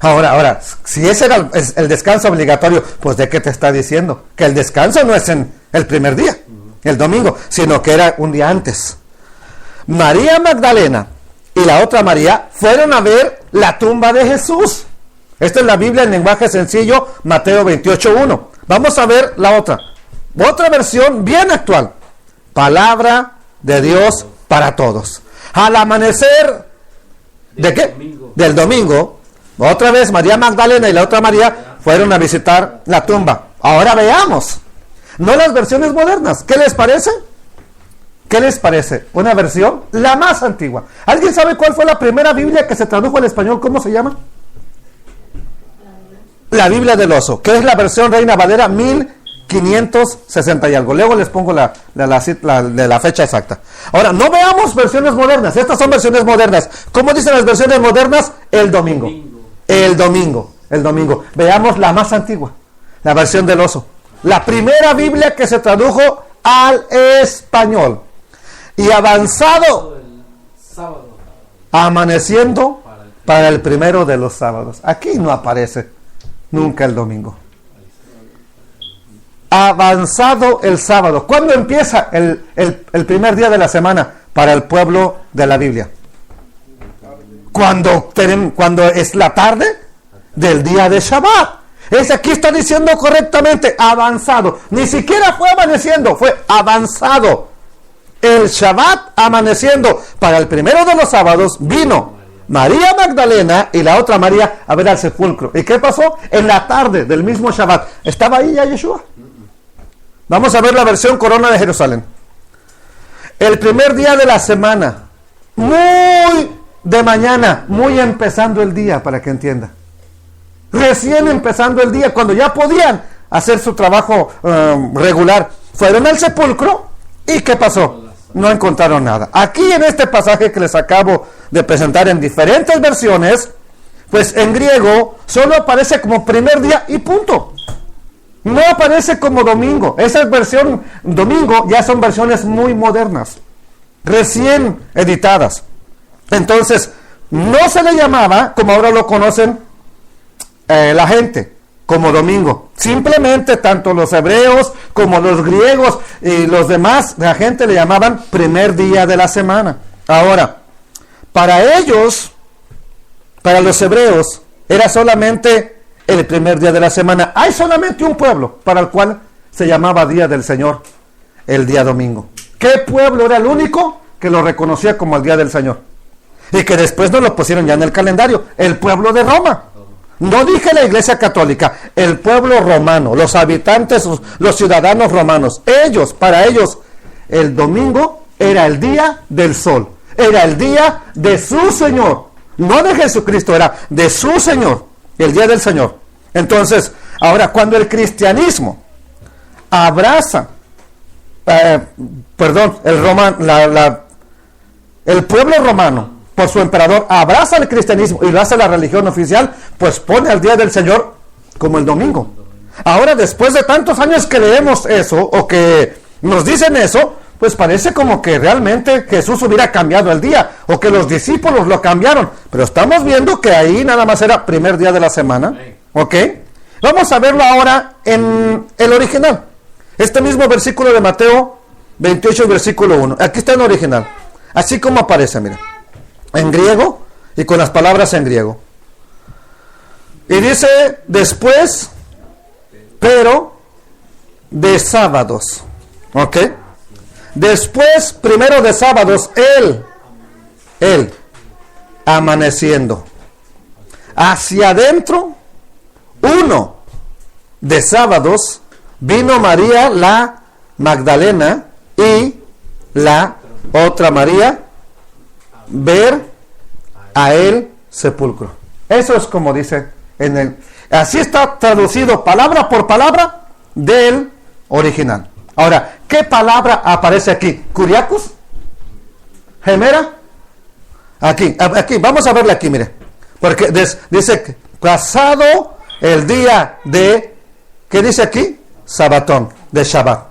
Ahora, si ese era el descanso obligatorio, pues ¿de qué te está diciendo? Que el descanso no es en el primer día, el domingo, sino que era un día antes. María Magdalena y la otra María fueron a ver la tumba de Jesús. Esta es la Biblia en lenguaje sencillo, Mateo 28:1. Vamos a ver la otra versión bien actual. Palabra de Dios para todos. Al amanecer ¿de qué? Del domingo, otra vez María Magdalena y la otra María fueron a visitar la tumba. Ahora veamos, no las versiones modernas. ¿Qué les parece? ¿Qué les parece? ¿Una versión? La más antigua. ¿Alguien sabe cuál fue la primera Biblia que se tradujo al español? ¿Cómo se llama? La Biblia del Oso, que es la versión Reina Valera 1560 y algo. Luego les pongo la fecha exacta. Ahora, no veamos versiones modernas. Estas son versiones modernas. ¿Cómo dicen las versiones modernas? El domingo. El domingo. Veamos la más antigua. La versión del Oso. La primera Biblia que se tradujo al español. Y avanzado, amaneciendo para el primero de los sábados. Aquí no aparece nunca el domingo. Avanzado el sábado. ¿Cuándo empieza el primer día de la semana para el pueblo de la Biblia? Cuando es la tarde del día de Shabbat. Aquí está diciendo correctamente, avanzado. Ni siquiera fue amaneciendo, fue avanzado. El Shabbat amaneciendo para el primero de los sábados vino María Magdalena y la otra María a ver al sepulcro. ¿Y qué pasó? En la tarde del mismo Shabbat. ¿Estaba ahí ya Yeshua? Vamos a ver la versión Corona de Jerusalén. El primer día de la semana, muy de mañana, muy empezando el día, para que entienda. Recién empezando el día, cuando ya podían hacer su trabajo regular, fueron al sepulcro. ¿Y qué pasó? No encontraron nada. Aquí en este pasaje que les acabo de presentar en diferentes versiones, pues en griego solo aparece como primer día y punto. No aparece como domingo. Esa versión domingo ya son versiones muy modernas, recién editadas. Entonces, no se le llamaba, como ahora lo conocen la gente, como domingo. Simplemente tanto los hebreos como los griegos y los demás, la gente le llamaban primer día de la semana. Ahora, para ellos, para los hebreos, era solamente el primer día de la semana. Hay solamente un pueblo para el cual se llamaba Día del Señor, el día domingo. ¿Qué pueblo era el único que lo reconocía como el Día del Señor? Y que después no lo pusieron ya en el calendario. El pueblo de Roma. No dije la Iglesia Católica, el pueblo romano, los habitantes, los ciudadanos romanos. Para ellos, el domingo era el día del sol. Era el día de su Señor. No de Jesucristo, era de su Señor. El día del Señor. Entonces, ahora, cuando el cristianismo abraza, el pueblo romano, por su emperador, abraza el cristianismo y lo hace la religión oficial, pues pone al día del Señor como el domingo. Ahora, después de tantos años que leemos eso, o que nos dicen eso, pues parece como que realmente Jesús hubiera cambiado el día, o que los discípulos lo cambiaron. Pero estamos viendo que ahí nada más era primer día de la semana. ¿Ok? Vamos a verlo ahora en el original. Este mismo versículo de Mateo 28, versículo 1. Aquí está en original. Así como aparece, mira. En griego y con las palabras en griego. Y dice después, pero de sábados. ¿Ok? Después, primero de sábados, él, amaneciendo. Hacia adentro, uno de sábados, vino María la Magdalena y la otra María ver a el sepulcro. Eso es como dice así está traducido palabra por palabra del original. Ahora, ¿qué palabra aparece aquí? ¿Curiacus? ¿Gemera? Aquí, vamos a verla aquí, mire. Porque dice, pasado el día de, ¿qué dice aquí? Sabatón, de Shabbat.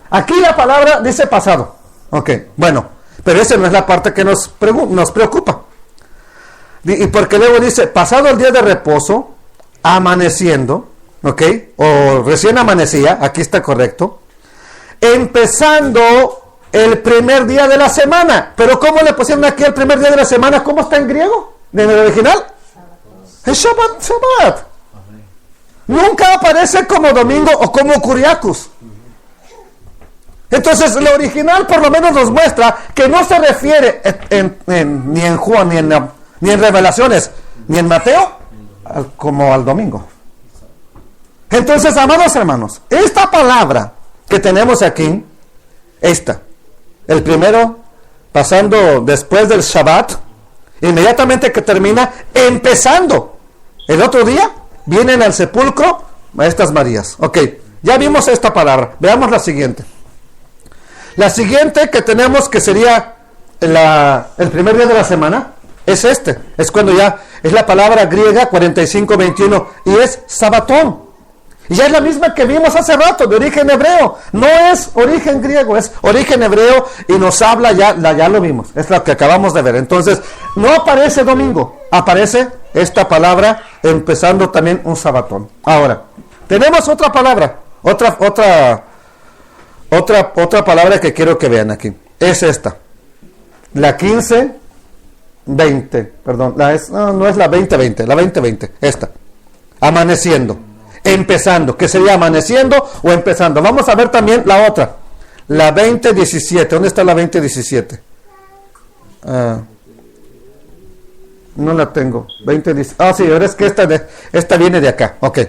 Aquí la palabra dice pasado. Ok, bueno, pero esa no es la parte que nos preocupa. Y porque luego dice, pasado el día de reposo, amaneciendo, ok, o recién amanecía, aquí está correcto, empezando el primer día de la semana. Pero ¿cómo le pusieron aquí el primer día de la semana? ¿Cómo está en griego? ¿En el original? Es Shabbat. Nunca aparece como domingo o como Curiacus. Entonces, lo original por lo menos nos muestra que no se refiere ni en Juan, ni en Revelaciones, ni en Mateo, como al domingo. Entonces, amados hermanos, esta palabra que tenemos aquí, esta, el primero, pasando después del Shabbat, inmediatamente que termina, empezando el otro día, vienen al sepulcro estas Marías. Ok, ya vimos esta palabra. Veamos la siguiente. La siguiente que tenemos, que sería el primer día de la semana, es es cuando ya es la palabra griega 45:21 y es Sabatón. Y ya es la misma que vimos hace rato, de origen hebreo. No es origen griego, es origen hebreo y nos habla, ya lo vimos, es lo que acabamos de ver. Entonces, no aparece domingo, aparece esta palabra empezando también un sabatón. Ahora, tenemos otra palabra, otra palabra que quiero que vean aquí. Es esta, la 15:20, perdón, no es la 20:20, la 20:20, esta, amaneciendo. Empezando, que sería amaneciendo o empezando. Vamos a ver también la otra, la 20:17. ¿Dónde está la 20:17? No la tengo. 20:17. Sí, ahora es que esta viene de acá. Ok.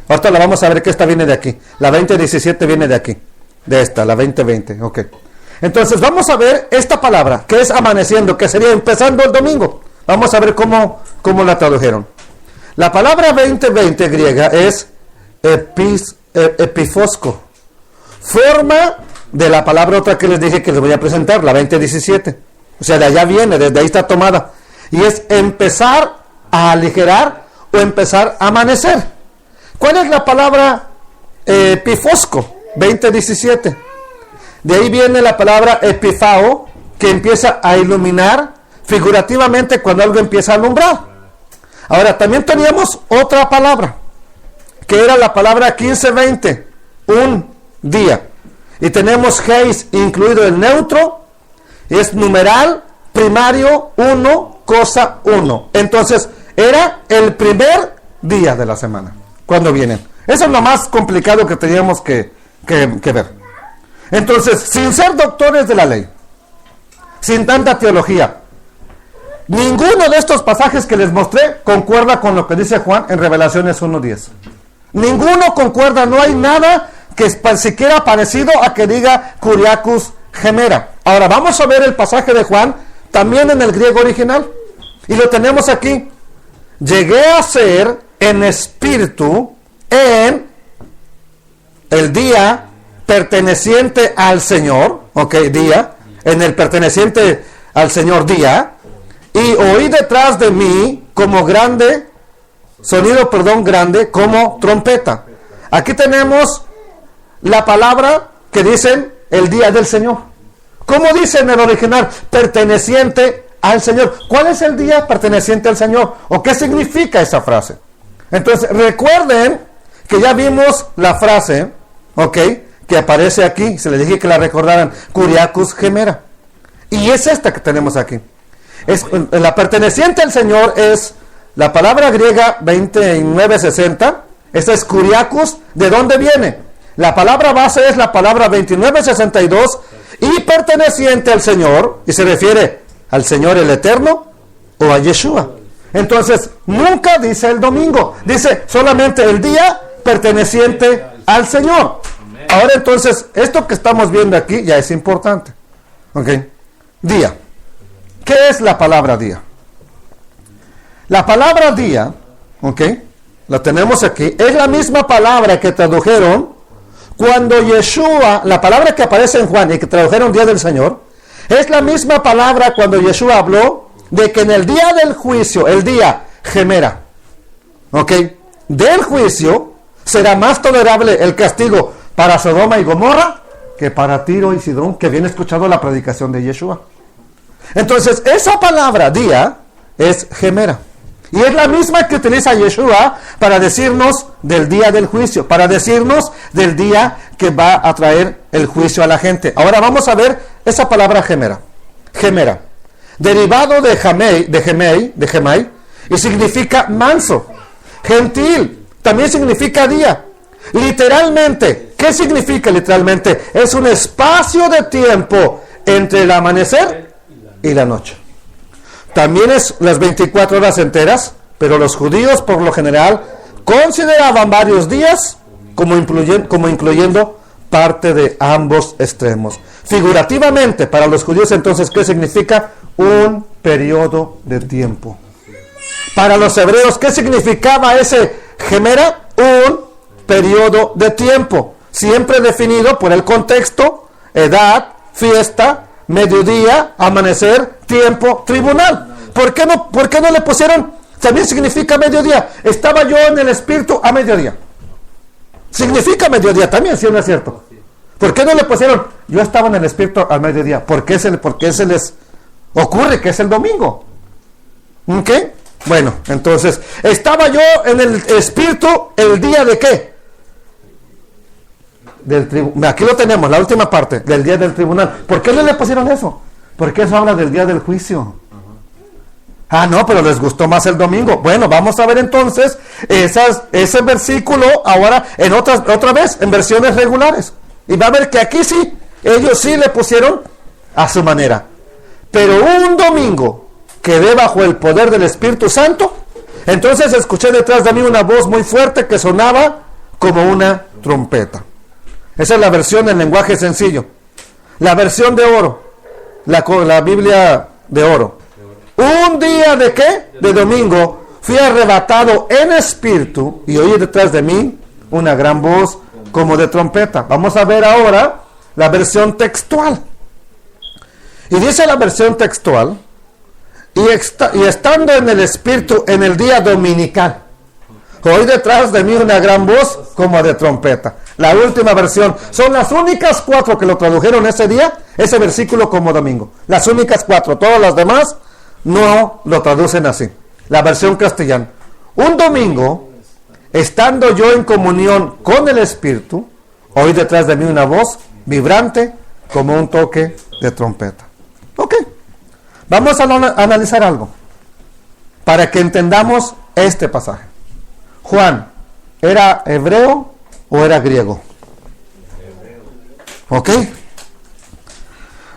Ahorita la vamos a ver, que esta viene de aquí. La 20:17 viene de aquí. De esta, la 20:20. Ok. Entonces vamos a ver esta palabra, que es amaneciendo, que sería empezando el domingo. Vamos a ver cómo la tradujeron. La palabra 20:20 griega es epifosco, forma de la palabra otra que les dije que les voy a presentar, la 20:17. O sea, de allá viene, desde ahí está tomada. Y es empezar a aligerar o empezar a amanecer. ¿Cuál es la palabra epifosco? 20:17. De ahí viene la palabra epifao, que empieza a iluminar figurativamente cuando algo empieza a alumbrar. Ahora, también teníamos otra palabra, que era la palabra 15:20, un día. Y tenemos Geis incluido el neutro, es numeral, primario, uno, cosa uno. Entonces, era el primer día de la semana, cuando vienen. Eso es lo más complicado que teníamos que ver. Entonces, sin ser doctores de la ley, sin tanta teología, ninguno de estos pasajes que les mostré concuerda con lo que dice Juan en Revelaciones 1:10. Ninguno concuerda, no hay nada que siquiera parecido a que diga Kuriakos Gemera. Ahora vamos a ver el pasaje de Juan también en el griego original. Y lo tenemos aquí. Llegué a ser en espíritu en el día perteneciente al Señor, día, en el perteneciente al Señor día, y oí detrás de mí como grande como trompeta. Aquí tenemos la palabra que dicen el día del Señor. ¿Cómo dice en el original? Perteneciente al Señor. ¿Cuál es el día perteneciente al Señor? ¿O qué significa esa frase? Entonces, recuerden que ya vimos la frase, que aparece aquí. Se les dije que la recordaran. Kuriakos Gemera. Y es esta que tenemos aquí. La perteneciente al Señor es la palabra griega 29:60. Esta es Kuriakos. ¿De dónde viene? La palabra base es la palabra 29:62 y perteneciente al Señor, y se refiere al Señor el Eterno o a Yeshua. Entonces, nunca dice el domingo, dice solamente el día perteneciente al Señor. Ahora entonces, esto que estamos viendo aquí ya es importante. Día. ¿Qué es la palabra día? La palabra día, la tenemos aquí, es la misma palabra que tradujeron cuando Yeshua, la palabra que aparece en Juan y que tradujeron día del Señor, es la misma palabra cuando Yeshua habló de que en el día del juicio, el día Gemera, del juicio, será más tolerable el castigo para Sodoma y Gomorra que para Tiro y Sidón, que bien escuchado la predicación de Yeshua. Entonces, esa palabra día es Gemera. Y es la misma que utiliza Yeshua para decirnos del día del juicio, para decirnos del día que va a traer el juicio a la gente. Ahora vamos a ver esa palabra Gemera. Gemera, derivado de Gemei, y significa manso, gentil, también significa día. Literalmente, ¿qué significa literalmente? Es un espacio de tiempo entre el amanecer y la noche. También es las 24 horas enteras, pero los judíos por lo general consideraban varios días como incluyendo parte de ambos extremos. Figurativamente, para los judíos entonces, ¿qué significa? Un periodo de tiempo. Para los hebreos, ¿qué significaba ese gemera? Un periodo de tiempo, siempre definido por el contexto, edad, fiesta, mediodía, amanecer, tiempo, tribunal. ¿Por qué no le pusieron? También significa mediodía. Estaba yo en el espíritu a mediodía. Significa mediodía también, ¿sí o no es cierto? ¿Por qué no le pusieron? Yo estaba en el espíritu al mediodía. ¿Por qué se les ocurre que es el domingo? ¿Ok? Bueno, entonces, estaba yo en el espíritu el día de ¿qué? Aquí lo tenemos, la última parte, del día del tribunal. ¿Por qué no le pusieron eso? Porque eso habla del día del juicio. Ah, no, pero les gustó más el domingo. Bueno, vamos a ver entonces ese versículo ahora otra vez en versiones regulares. Y va a ver que aquí sí, ellos sí le pusieron a su manera. Pero un domingo quedé bajo el poder del Espíritu Santo. Entonces escuché detrás de mí una voz muy fuerte que sonaba como una trompeta. Esa es la versión en lenguaje sencillo. La versión de oro, la Biblia de oro. Un día de ¿qué? De domingo fui arrebatado en espíritu y oí detrás de mí una gran voz como de trompeta. Vamos a ver ahora la versión textual. Y dice la versión textual, y estando en el espíritu en el día dominical, oí detrás de mí una gran voz como de trompeta. La última versión. Son las únicas 4 que lo tradujeron ese día, ese versículo como domingo. Las únicas 4. Todas las demás no lo traducen así. La versión castellana. Un domingo, estando yo en comunión con el Espíritu, oí detrás de mí una voz vibrante como un toque de trompeta. Ok. Vamos a analizar algo para que entendamos este pasaje. Juan, ¿era hebreo o era griego? ¿Ok?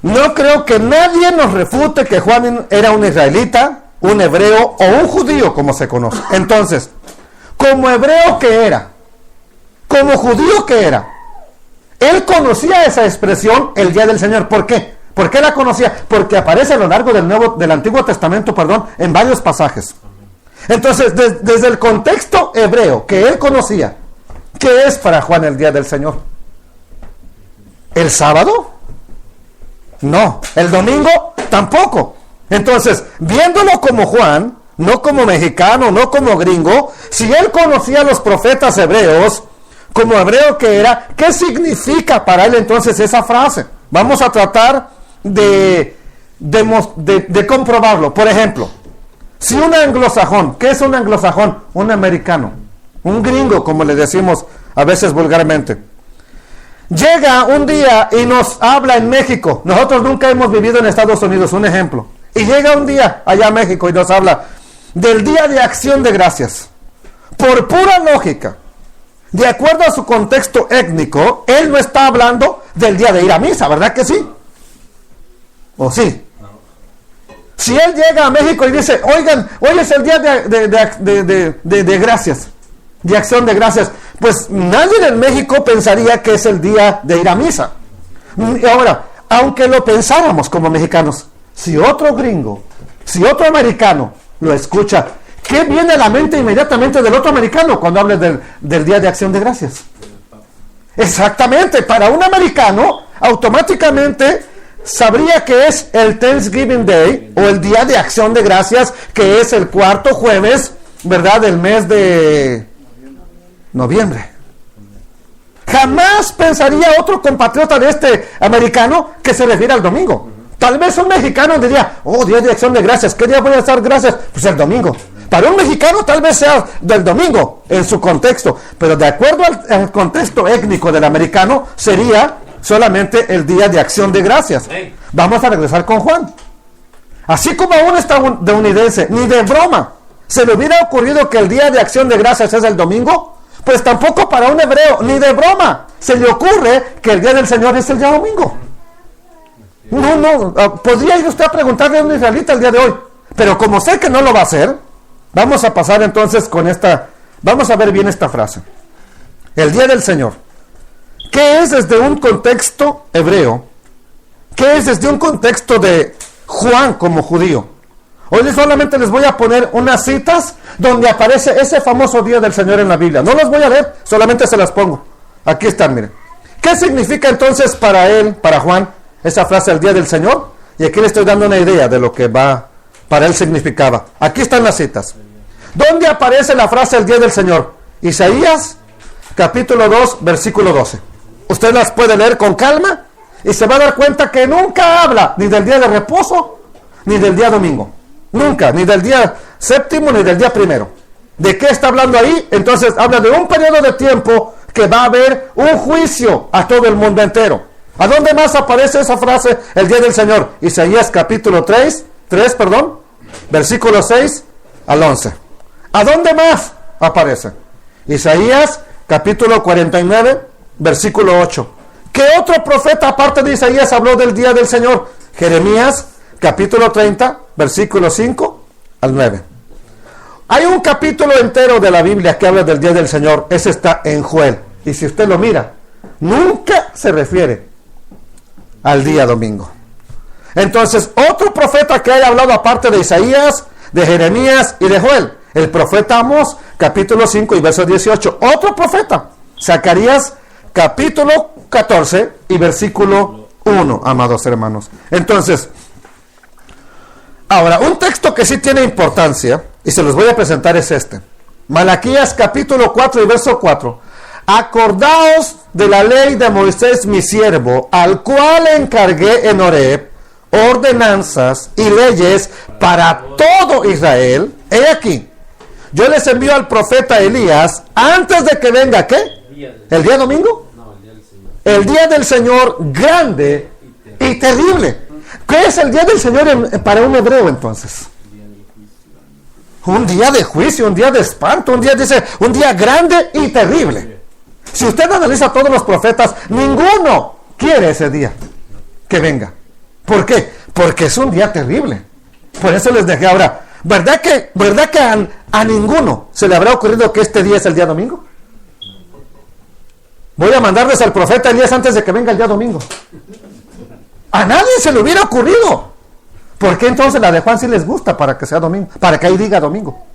No creo que nadie nos refute que Juan era un israelita, un hebreo o un judío, como se conoce. Entonces, como hebreo que era, como judío que era, él conocía esa expresión, el día del Señor. ¿Por qué? ¿Por qué la conocía? Porque aparece a lo largo del Antiguo Testamento, en varios pasajes. Entonces, desde el contexto hebreo que él conocía, ¿qué es para Juan el día del Señor? ¿El sábado? No. ¿El domingo? Tampoco. Entonces, viéndolo como Juan, no como mexicano, no como gringo, si él conocía a los profetas hebreos, como hebreo que era, ¿qué significa para él entonces esa frase? Vamos a tratar de comprobarlo. Por ejemplo, si un anglosajón, ¿qué es un anglosajón? Un americano, un gringo, como le decimos a veces vulgarmente, llega un día y nos habla en México. Nosotros nunca hemos vivido en Estados Unidos, un ejemplo. Y llega un día allá a México y nos habla del Día de Acción de Gracias. Por pura lógica, de acuerdo a su contexto étnico, él no está hablando del día de ir a misa, ¿verdad que sí? ¿O sí? Si él llega a México y dice, oigan, hoy es el día de gracias, de acción de gracias, pues nadie en México pensaría que es el día de ir a misa. Y ahora, aunque lo pensáramos como mexicanos, si otro gringo, si otro americano lo escucha, ¿qué viene a la mente inmediatamente del otro americano cuando hables del Día de Acción de Gracias? Exactamente, para un americano, automáticamente sabría que es el Thanksgiving Day o el Día de Acción de Gracias, que es el 4º jueves, ¿verdad?, del mes de noviembre. Jamás pensaría otro compatriota de este americano que se refiere al domingo. Tal vez un mexicano diría, oh, Día de Acción de Gracias, ¿qué día voy a dar gracias? Pues el domingo. Para un mexicano tal vez sea del domingo en su contexto, pero de acuerdo al contexto étnico del americano sería solamente el Día de Acción de Gracias. Vamos a regresar con Juan. Así como a un estadounidense, ni de broma se le hubiera ocurrido que el Día de Acción de Gracias es el domingo, pues tampoco para un hebreo, ni de broma se le ocurre que el Día del Señor es el día domingo. No, podría ir usted a preguntarle a un israelita el día de hoy, pero como sé que no lo va a hacer, vamos a pasar entonces con vamos a ver bien esta frase. El Día del Señor. ¿Qué es desde un contexto hebreo? ¿Qué es desde un contexto de Juan como judío? Hoy solamente les voy a poner unas citas donde aparece ese famoso día del Señor en la Biblia. No las voy a leer, solamente se las pongo. Aquí están, miren. ¿Qué significa entonces para él, para Juan, esa frase el día del Señor? Y aquí le estoy dando una idea de lo que para él significaba. Aquí están las citas. ¿Dónde aparece la frase el día del Señor? Isaías, capítulo 2, versículo 12. Usted las puede leer con calma y se va a dar cuenta que nunca habla ni del día de reposo, ni del día domingo. Nunca, ni del día séptimo, ni del día primero. ¿De qué está hablando ahí? Entonces habla de un periodo de tiempo que va a haber un juicio a todo el mundo entero. ¿A dónde más aparece esa frase, el día del Señor? Isaías capítulo 3, versículo 6 al 11. ¿A dónde más aparece? Isaías capítulo 49, versículo 8. ¿Qué otro profeta aparte de Isaías habló del día del Señor? Jeremías capítulo 30, versículo 5 al 9. Hay un capítulo entero de la Biblia que habla del día del Señor. Ese está en Joel. Y si usted lo mira, nunca se refiere al día domingo. Entonces, otro profeta que haya hablado aparte de Isaías, de Jeremías y de Joel, el profeta Amós, capítulo 5 y verso 18. Otro profeta, Zacarías, capítulo 14 y versículo 1, amados hermanos. Entonces, ahora, un texto que sí tiene importancia, y se los voy a presentar, es este. Malaquías capítulo 4 y verso 4. Acordaos de la ley de Moisés mi siervo, al cual encargué en Horeb ordenanzas y leyes para todo Israel. He aquí, yo les envío al profeta Elías antes de que venga, ¿qué? ¿El día domingo? No, el día del Señor. El día del Señor grande y terrible. ¿Qué es el día del Señor para un hebreo entonces? Un día de juicio, un día de espanto, un día grande y terrible. Si usted analiza a todos los profetas, ninguno quiere ese día que venga. ¿Por qué? Porque es un día terrible. Por eso les dejé ahora. ¿Verdad que a ninguno se le habrá ocurrido que este día es el día domingo? Voy a mandarles al profeta Elías antes de que venga el día domingo. A nadie se le hubiera ocurrido. ¿Por qué entonces la de Juan sí les gusta para que sea domingo? Para que ahí diga domingo.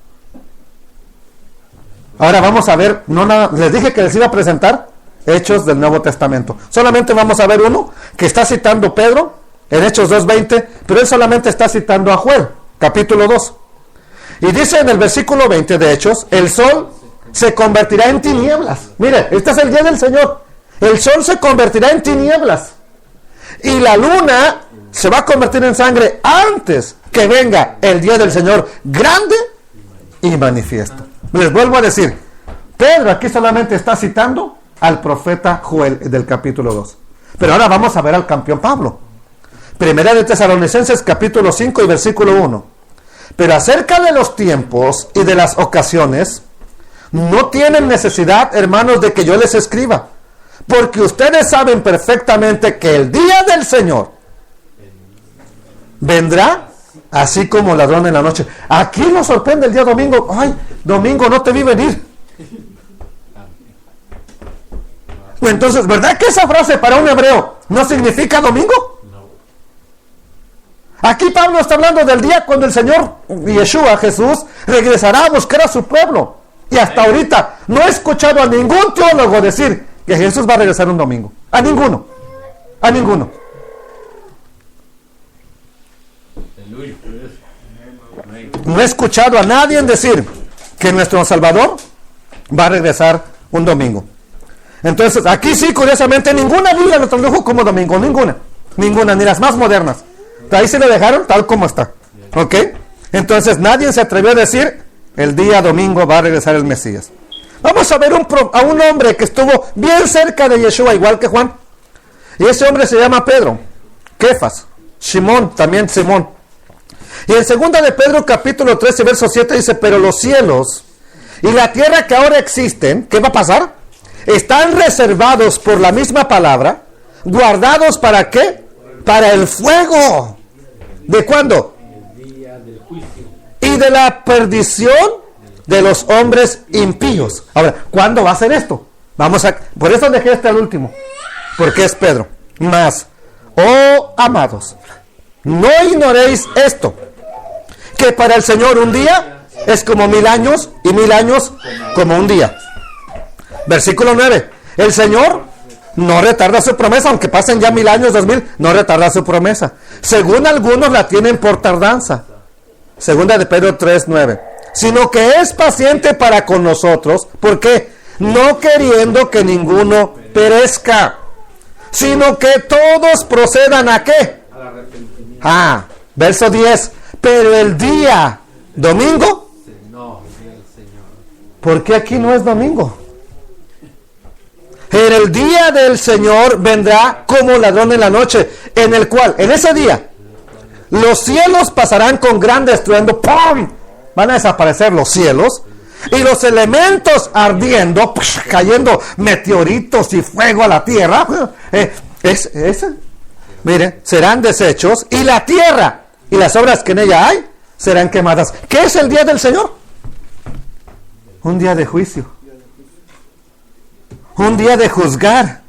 Ahora vamos a ver, les dije que les iba a presentar Hechos del Nuevo Testamento. Solamente vamos a ver uno que está citando Pedro en Hechos 2:20, pero él solamente está citando a Joel, capítulo 2. Y dice en el versículo 20 de Hechos, el sol se convertirá en tinieblas. Mire, este es el día del Señor. El sol se convertirá en tinieblas. Y la luna se va a convertir en sangre antes que venga el día del Señor grande y manifiesto. Les vuelvo a decir, Pedro aquí solamente está citando al profeta Joel del capítulo 2. Pero ahora vamos a ver al campeón Pablo. Primera de Tesalonicenses capítulo 5 y versículo 1. Pero acerca de los tiempos y de las ocasiones, no tienen necesidad, hermanos, de que yo les escriba, porque ustedes saben perfectamente que el día del Señor vendrá así como ladrón en la noche. Aquí nos sorprende el día domingo. Ay, domingo, no te vi venir. Entonces, ¿verdad que esa frase para un hebreo no significa domingo? Aquí Pablo está hablando del día cuando el Señor Yeshua, Jesús, regresará a buscar a su pueblo. Y hasta ahorita no he escuchado a ningún teólogo decir que Jesús va a regresar un domingo. A ninguno. A ninguno. No he escuchado a nadie decir que nuestro Salvador va a regresar un domingo. Entonces, aquí sí, curiosamente, ninguna Biblia lo tradujo como domingo. Ninguna, ni las más modernas. Ahí se lo dejaron tal como está. ¿Ok? Entonces, nadie se atrevió a decir el día domingo va a regresar el Mesías. Vamos a ver a un hombre que estuvo bien cerca de Yeshua, igual que Juan. Y ese hombre se llama Pedro, Kefas, Simón, también Simón. Y en 2 de Pedro capítulo 13 verso 7 dice, pero los cielos y la tierra que ahora existen, ¿qué va a pasar? Están reservados por la misma palabra, guardados ¿para qué? Para el fuego. ¿De cuándo? El día del juicio. Y de la perdición de los hombres impíos. Ahora, ¿cuándo va a ser esto? Por eso dejé este al último, porque es Pedro. Mas, oh amados, no ignoréis esto, que para el Señor un día es como 1000 años, y 1000 años como un día. Versículo 9. El Señor no retarda su promesa, aunque pasen ya 1000 años, 2000, no retarda su promesa. Según algunos la tienen por tardanza. Segunda de Pedro 3:9. Sino que es paciente para con nosotros. ¿Por qué? No queriendo que ninguno perezca, sino que todos procedan ¿a qué? Verso 10. Pero el día domingo, ¿por qué aquí no es domingo? En el día del Señor vendrá como ladrón en la noche, en el cual, en ese día, los cielos pasarán con gran estruendo, ¡pum! Van a desaparecer los cielos, y los elementos ardiendo, cayendo meteoritos y fuego a la tierra, mire, serán deshechos, y la tierra y las obras que en ella hay serán quemadas. ¿Qué es el día del Señor? Un día de juicio, un día de juzgar.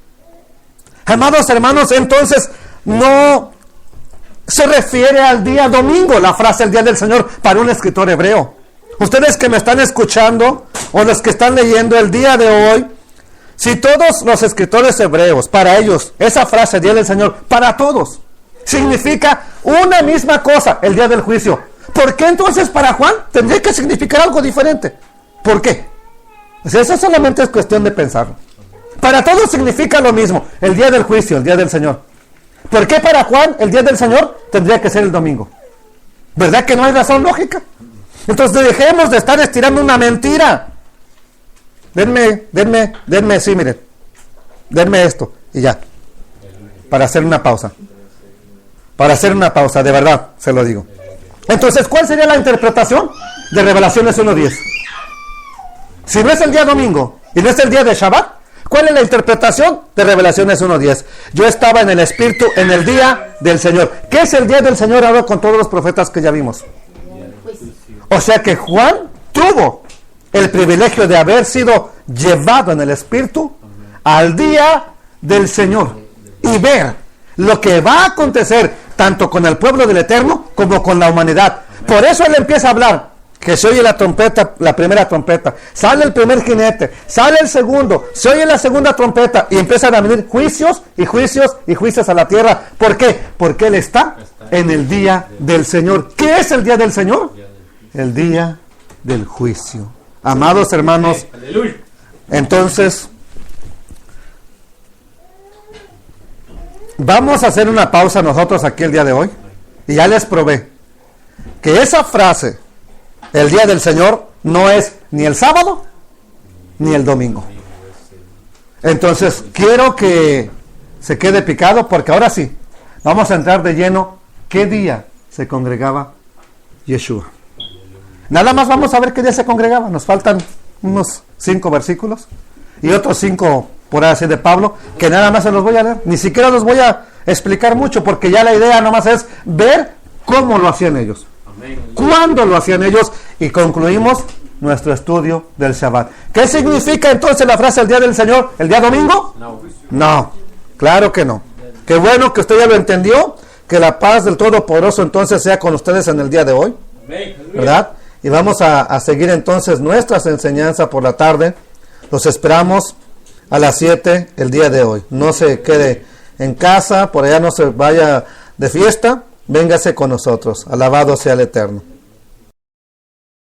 Amados hermanos, entonces no se refiere al día domingo, la frase el día del Señor, para un escritor hebreo. Ustedes que me están escuchando, o los que están leyendo el día de hoy, si todos los escritores hebreos, para ellos, esa frase, día del Señor, para todos, significa una misma cosa, el día del juicio. ¿Por qué entonces para Juan tendría que significar algo diferente? ¿Por qué? Pues eso solamente es cuestión de pensarlo. Para todos significa lo mismo, el día del juicio, el día del Señor. ¿Por qué para Juan el día del Señor tendría que ser el domingo? ¿Verdad que no hay razón lógica? Entonces dejemos de estar estirando una mentira. Denme, sí, miren. Denme esto y ya. Para hacer una pausa. De verdad, se lo digo. Entonces, ¿cuál sería la interpretación de Revelaciones 1:10? Si no es el día domingo y no es el día de Shabbat, ¿cuál es la interpretación de Revelaciones 1:10? Yo estaba en el Espíritu en el día del Señor. ¿Qué es el día del Señor ahora con todos los profetas que ya vimos? O sea que Juan tuvo el privilegio de haber sido llevado en el Espíritu al día del Señor y ver lo que va a acontecer tanto con el pueblo del Eterno como con la humanidad. Por eso él empieza a hablar, que se oye la trompeta, la primera trompeta, sale el primer jinete, sale el segundo, se oye la segunda trompeta y empiezan a venir juicios y juicios y juicios a la tierra. ¿Por qué? Porque él está en el día del Señor. ¿Qué es el día del Señor? El día del juicio. Amados hermanos, entonces vamos a hacer una pausa nosotros aquí el día de hoy. Y ya les probé que esa frase, el día del Señor, no es ni el sábado ni el domingo. Entonces quiero que se quede picado, porque ahora sí vamos a entrar de lleno. ¿Qué día se congregaba Yeshua? Nada más vamos a ver qué día se congregaba. Nos faltan unos 5 versículos y otros 5 por así de Pablo, que nada más se los voy a leer. Ni siquiera los voy a explicar mucho, porque ya la idea nomás es ver cómo lo hacían ellos, cuándo lo hacían ellos, y concluimos nuestro estudio del Shabbat. ¿Qué significa entonces la frase el día del Señor? ¿El día domingo? No, claro que no. Qué bueno que usted ya lo entendió. Que la paz del Todopoderoso entonces sea con ustedes en el día de hoy, ¿verdad? Y vamos a seguir entonces nuestras enseñanzas por la tarde. Los esperamos a las 7 el día de hoy. No se quede en casa, por allá no se vaya de fiesta. Véngase con nosotros. Alabado sea el Eterno.